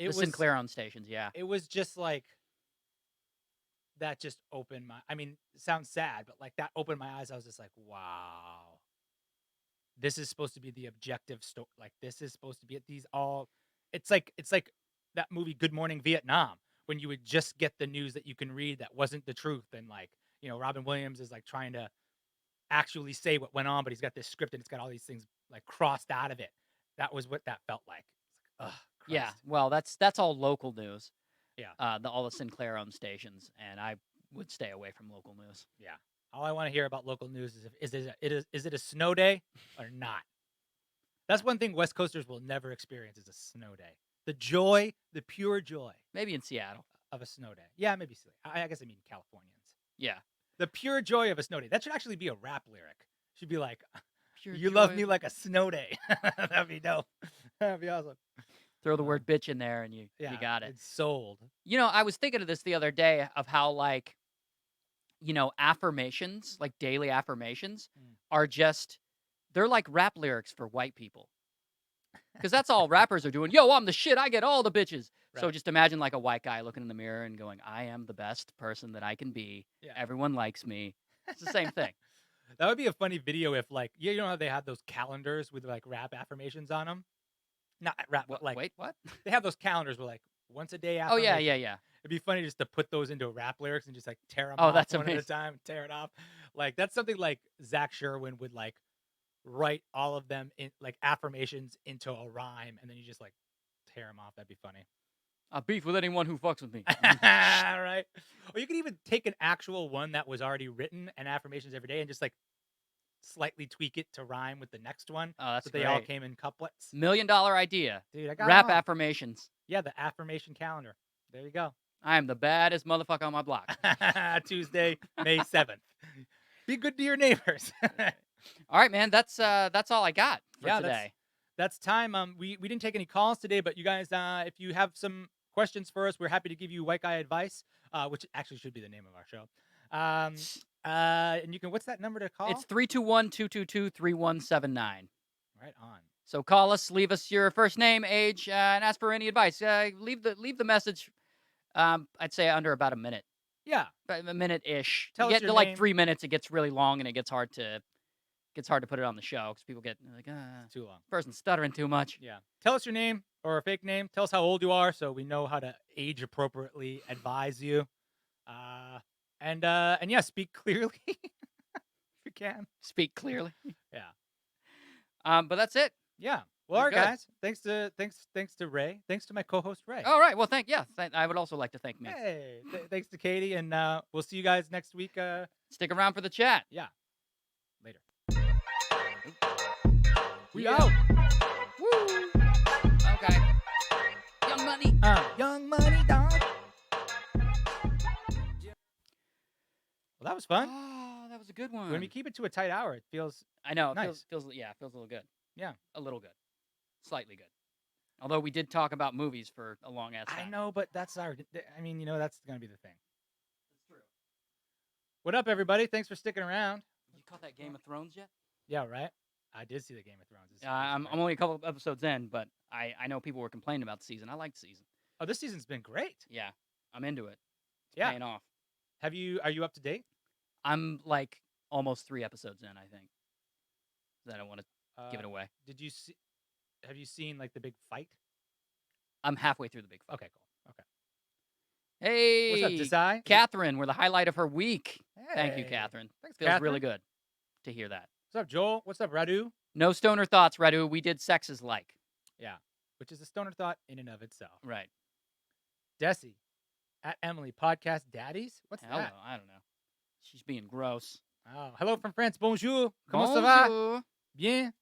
Sinclair-owned stations, yeah. It was just like, that just opened my, I mean, it sounds sad, but like that opened my eyes. I was just like, wow, this is supposed to be the objective story. Like, this is supposed to be it's like that movie Good Morning Vietnam, when you would just get the news that you can read that wasn't the truth. And like, Robin Williams is like trying to actually say what went on, but he's got this script and it's got all these things like crossed out of it. That was what that felt like. Ugh, Yeah, Christ. well, that's all local news. Yeah. All the Sinclair-owned stations, and I would stay away from local news. Yeah. All I want to hear about local news is it a snow day or not? That's one thing West Coasters will never experience, is a snow day. The pure joy Maybe in Seattle. of a snow day. Yeah, maybe. I guess I mean Californians. Yeah. The pure joy of a snow day. That should actually be a rap lyric. Should be like, Pure you love joy. me like a snow day. That'd be dope. That'd be awesome. Throw the word bitch in there, and you Yeah, got it. It's sold. I was thinking of this the other day of how, like, affirmations, like daily affirmations, are just, they're like rap lyrics for white people. Because that's all rappers are doing. Yo, I'm the shit. I get all the bitches. So Right. just imagine like a white guy looking in the mirror and going, I am the best person that I can be. Yeah. Everyone likes me. It's the same thing. That would be a funny video if, like, you know how they have those calendars with like rap affirmations on them? Not rap, but like, Wait, what? they have those calendars with like once a day Oh, yeah. affirmation. It'd be funny just to put those into rap lyrics and just like tear them Oh, off that's one at a amazing. time, tear it off. Like, that's something like Zach Sherwin would like write all of them in like affirmations into a rhyme, and then you just like tear them off. That'd be funny. I beef with anyone who fucks with me. Right? Or you could even take an actual one that was already written and affirmations every day and just like slightly tweak it to rhyme with the next one. Oh, that's So they all great. came in couplets. $1 million idea. Dude, I got Rap 'em all. affirmations. Yeah, the affirmation calendar. There you go. I am the baddest motherfucker on my block. Tuesday, May 7th. Be good to your neighbors. All right, man. That's all I got for Yeah, today. That's time. We didn't take any calls today, but you guys, if you have some questions for us, we're happy to give you white guy advice, which actually should be the name of our show. And you can, what's that number to call? It's 321-222-3179. Right on. So call us, leave us your first name, age, and ask for any advice. Leave the message. I'd say under about a minute. Yeah. About a minute-ish. Tell You us get your to like name. 3 minutes, it gets really long and it gets hard to put it on the show because people get like, It's too long. person's stuttering too much. Yeah. Tell us your name or a fake name. Tell us how old you are so we know how to age appropriately advise you. And yeah, speak clearly if you can. Speak clearly. Yeah. But that's it. Yeah. Well, all You're right, good. guys. Thanks to Ray. Thanks to my co-host Ray. All right. Well, I would also like to thank me. Hey, thanks to Katie, and we'll see you guys next week. Stick around for the chat. Yeah. Later. We We out. out. Woo. Okay. Young Money. Young Money Dog. Well, that was fun. Oh, that was a good one. When we keep it to a tight hour, it feels I know. It Nice. feels a little good. Yeah. A little good. Slightly good. Although we did talk about movies for a long ass time. I know, but that's our. I mean, that's gonna be the thing. That's true. What up, everybody? Thanks for sticking around. You caught that Game of Thrones yet? Yeah, right. I did see the Game of Thrones. It's I'm great. only a couple of episodes in, but I know people were complaining about the season. I liked the season. Oh, this season's been great. Yeah, I'm into it. It's Yeah. paying off. Are you up to date? I'm like almost 3 episodes in, I think. 'Cause I don't want to give it Uh, away. Did you see? Have you seen like the big fight? I'm halfway through the big fight. Okay, cool. Okay. Hey, What's up, Desai? Catherine, we're the highlight of her week. Thank you, Hey. Catherine. Thanks, Feels Catherine. really good to hear that. What's up, Joel? What's up, Radu? No stoner thoughts, Radu. We did sex is like. Yeah, which is a stoner thought in and of itself. Right. Desi, at Emily podcast daddies. What's Hell that? no, I don't know. She's being gross. Oh, hello from France. Bonjour. Comment ça va? Bonjour. Bien.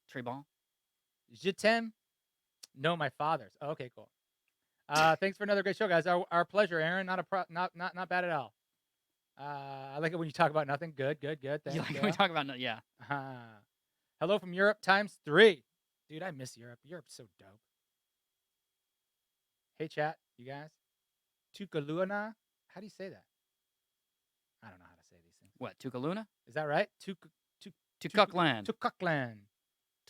Très bon. Je t'aime. No, my father's. Oh, okay, cool. Thanks for another great show, guys. Our pleasure, Aaron. Not bad at all. I like it when you talk about nothing. Good. Thanks. You like yeah. when we talk about yeah. Hello from Europe ×3. Dude, I miss Europe. Europe's so dope. Hey, chat, you guys. Tukaluna. How do you say that? I don't know how to say these things. What? Tukaluna? Is that right? Tukukland. Tukakland.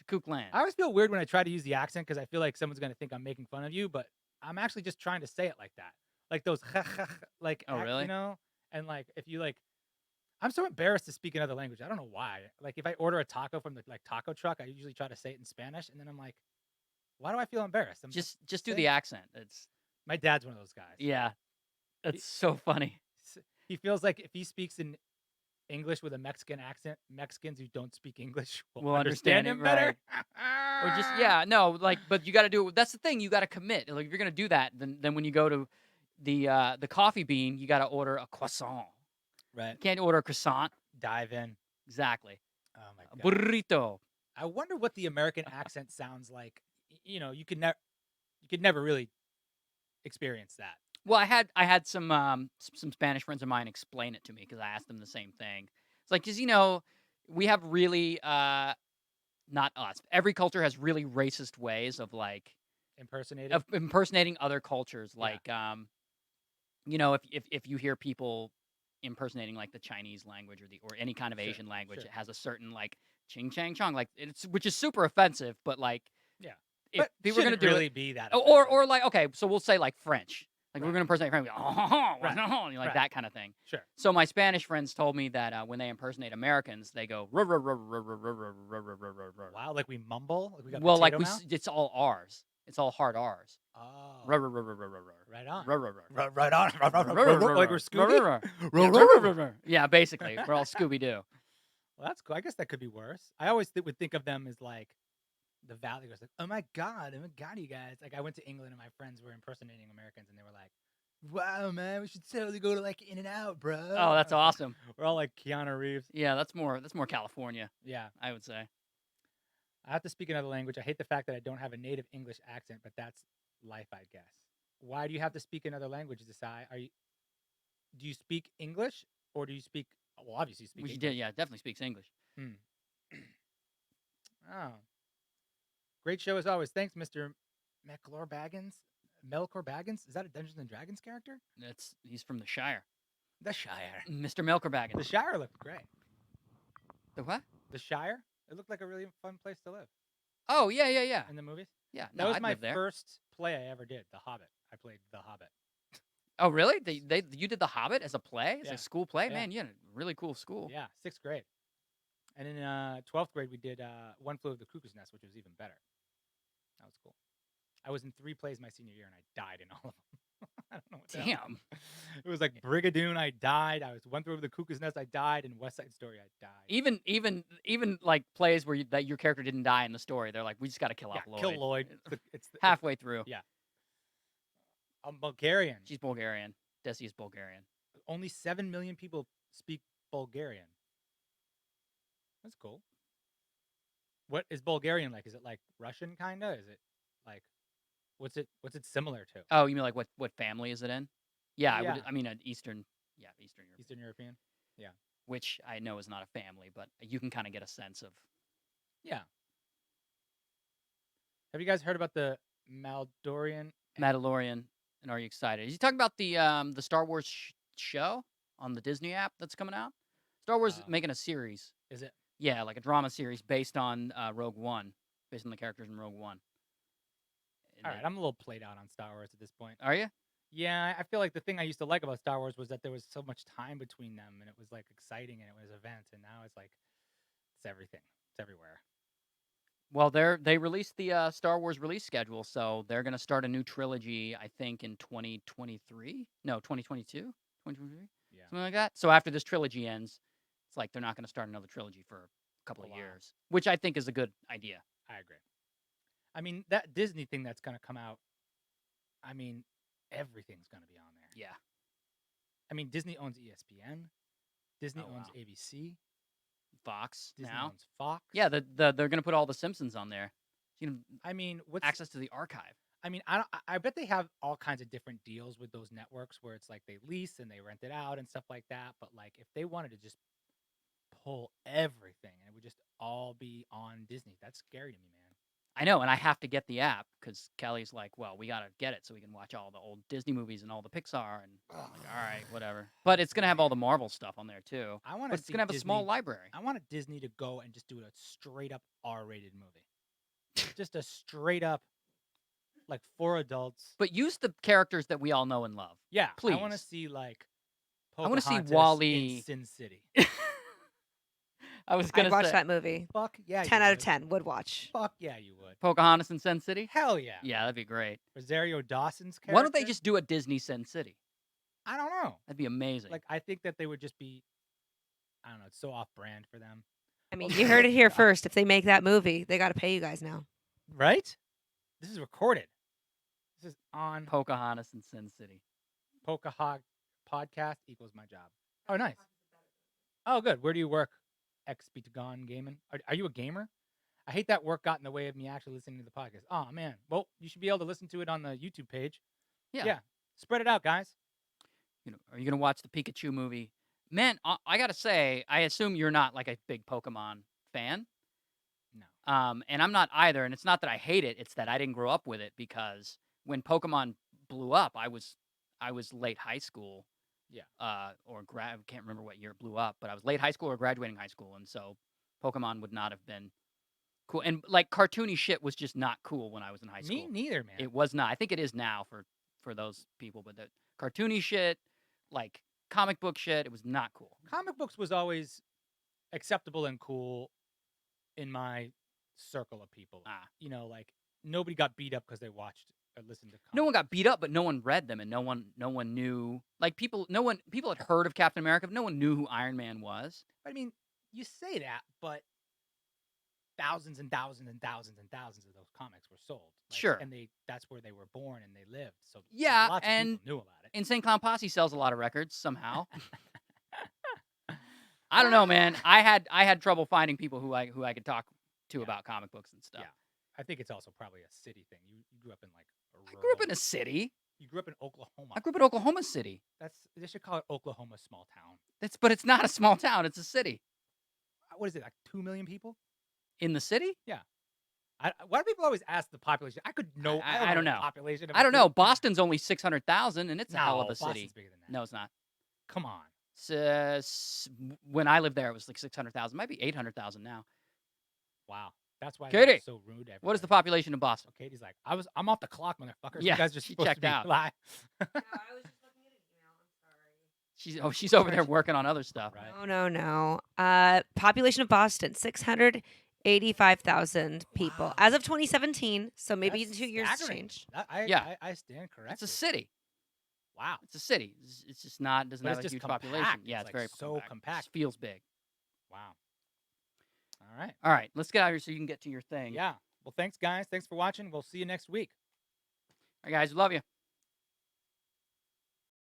Tukukland. I always feel weird when I try to use the accent because I feel like someone's gonna think I'm making fun of you, but I'm actually just trying to say it like that, like those like. Oh, really? You know, and like if you like, I'm so embarrassed to speak another language. I don't know why. Like if I order a taco from the taco truck, I usually try to say it in Spanish, and then I'm like, why do I feel embarrassed? I'm Just do saying- the accent. It's My dad's one of those guys. yeah. That's so funny. He feels like if he speaks in English with a Mexican accent, Mexicans who don't speak English will understand it, him better. Or just no, like, but you got to do it. That's the thing. You got to commit. Like, if you're gonna do that, then when you go to the coffee bean, you got to order a croissant. Right. You can't order a croissant. Dive in. Exactly. Oh my A god. burrito. I wonder what the American accent sounds like. You could never really experience that. Well, I had some Spanish friends of mine explain it to me because I asked them the same thing. It's like, because we have really not us. Every culture has really racist ways of like impersonating other cultures. Like if you hear people impersonating like the Chinese language or any kind of Asian language, sure. it has a certain like ching chang chong, like which is super offensive. But like if But people are gonna do really it, be that. or like okay, so we'll say like French. Like we're Right. gonna impersonate French, like Right. that kind of thing. Sure. So my Spanish friends told me that when they impersonate Americans, they go wow, Wow, like we mumble. Like we got well, like potato mouth? it's all R's. It's all hard R's. Oh, Right right on. on. Right on. Like we're Scooby. Yeah, basically, we're all Scooby Doo. Well, that's cool. I guess that could be worse. I always would think of them as like the Valley Girls. Like, oh my god, you guys. Like I went to England and my friends were impersonating Americans and they were like, wow, man, we should totally go to like In-N-Out, bro. Oh, that's awesome. We're all like Keanu Reeves. Yeah, that's more California, Yeah. I would say. I have to speak another language. I hate the fact that I don't have a native English accent, but that's life, I guess. Why do you have to speak another language, Desai? Do you speak English or do you speak Well, obviously, Which he speaking. did, yeah, definitely speaks English. Oh, great show as always. Thanks, Mr. Melkor Baggins. Melkor Baggins? Is that a Dungeons and Dragons character? He's from the Shire. The Shire. Mr. Melker The Baggins. Shire looked great. The what? The Shire? It looked like a really fun place to live Oh, yeah. in the movies. Yeah, That no, was I'd my live there. first play I ever did, The Hobbit. I played The Hobbit. Oh, really? You did The Hobbit as a play, as Yeah. a school play? Yeah. Man, you had a really cool school. Yeah, 6th grade. And in 12th grade, we did One Flew Over the Cuckoo's Nest, which was even better. That was cool. I was in 3 plays my senior year, and I died in all of them. I don't know what the hell. Damn. It was like Brigadoon, I died. I was One Flew Over the Cuckoo's Nest, I died. And West Side Story, I died. Even like plays where that your character didn't die in the story, they're like, we just got to kill off Lloyd. Kill Lloyd. It's Halfway through. Yeah. I'm Bulgarian. She's Bulgarian. Desi is Bulgarian. Only 7 million people speak Bulgarian. That's cool. What is Bulgarian like? Is it like Russian kinda? Is it like what's it similar to? Oh, you mean like what family is it in? Yeah, Yeah. I mean Eastern Europe. Eastern European? Yeah. Which I know is not a family, but you can kind of get a sense of. Yeah. Have you guys heard about the Maldorian? Mandalorian, and are you excited? Is he talking about the Star Wars show on the Disney app that's coming out? Star Wars is making a series. Is it? Yeah, like a drama series based on Rogue One, based on the characters in Rogue One. All right, I'm a little played out on Star Wars at this point. Are you? Yeah, I feel like the thing I used to like about Star Wars was that there was so much time between them, and it was like exciting, and it was events, and now it's like it's everything, it's everywhere. Well, they released the Star Wars release schedule, so they're gonna start a new trilogy, I think, in 2023. No, 2022, 2023, Yeah. something like that. So after this trilogy ends, it's like they're not gonna start another trilogy for a couple A of while. years, which I think is a good idea. I agree. I mean, that Disney thing that's gonna come out. I mean, everything's gonna be on there. Yeah. I mean, Disney owns ESPN. Disney Oh, owns wow. ABC. Fox Disney now. owns Fox. Yeah, they're gonna put all the Simpsons on there. You know, I mean, what's access to the archive. I mean, I bet they have all kinds of different deals with those networks where it's like they lease and they rent it out and stuff like that. But like, if they wanted to just pull everything and it would just all be on Disney, that's scary to me, man. I know, and I have to get the app because Kelly's like, well, we gotta get it so we can watch all the old Disney movies and all the Pixar, and I'm like, all right, whatever. But it's gonna have all the Marvel stuff on there too. I want But it's gonna have a small library. I want Disney to go and just do a straight up R-rated movie, just a straight up, like for adults. But use the characters that we all know and love. Yeah, I want to Please. see like. I wanna see Pocahontas Wall-E. in Sin City. I was I'd gonna watch say that movie. Fuck yeah, 10 you out would. of 10 would watch. Fuck yeah, you would. Pocahontas in Sin City. Hell yeah. Yeah, that'd be great. Rosario Dawson's character. Why don't they just do a Disney Sin City? I don't know. That'd be amazing. Like, I think that they would just be. I don't know. It's so off-brand for them, I mean, you heard it here first. If they make that movie, they got to pay you guys now. right? This is recorded. This is on Pocahontas in Sin City. Pocahog podcast equals my job. Oh, nice. Oh, good. Where do you work? XB2Gone Gaming. Are you a gamer? I hate that work got in the way of me actually listening to the podcast. Oh man. Well, you should be able to listen to it on the YouTube page. Yeah. Spread it out, guys. You know, are you gonna watch the Pikachu movie? Man, I gotta say, I assume you're not like a big Pokemon fan. No. And I'm not either. And it's not that I hate it; it's that I didn't grow up with it because when Pokemon blew up, I was late high school. Yeah. Or can't remember what year it blew up, but I was late high school or graduating high school, and so Pokemon would not have been cool. And like cartoony shit was just not cool when I was in high school. Me neither, man. It was not. I think it is now for those people, but the cartoony shit, like comic book shit, it was not cool. Comic books was always acceptable and cool in my circle of people. You know, like nobody got beat up because they watched or listened to. No one got beat up, but no one read them, and no one knew. Like people had heard of Captain America, but no one knew who Iron Man was. I mean, you say that, but thousands and thousands and thousands and thousands of those comics were sold. Like, Sure. And that's where they were born and they lived. So Yeah, lots and of people knew about it. Insane Clown Posse sells a lot of records somehow. I don't know, man. I had trouble finding people who I could talk to about comic books and stuff. Yeah. I think it's also probably a city thing. You grew up in like a I grew up in a city. You grew up in Oklahoma. I grew up in Oklahoma City. They should call it Oklahoma small town. But it's not a small town. It's a city. What is it, like 2 million people? In the city? Why do people always ask the population? I could know. I don't the know. Population. Of I a don't city. know. Boston's only 600,000, and it's a hell of a No, city. Boston's bigger than that. No, it's not. Come on. When I lived there, it was like 600,000. Might be 800,000 now. Wow. That's why Katy, they're so rude. To What is the everybody. population of Boston? So Katie's like, I'm off the clock, motherfuckers. Yeah, You guys are she supposed checked to be out. live. No, I was just looking at an email. I'm sorry. She's over there working on other stuff. Right. No. Population of Boston, 685,000 people Wow. as of 2017. So maybe in That's 2 years it's staggering. changed. Yeah. I stand corrected. It's a city. Wow. It's a city. It's just not doesn't But have it's a just huge compact. population. Yeah, It's it's like very so compact. It just feels big. Wow. All right. All right, let's get out of here so you can get to your thing. Yeah. Well, thanks, guys. Thanks for watching. We'll see you next week. All right, guys, we love you.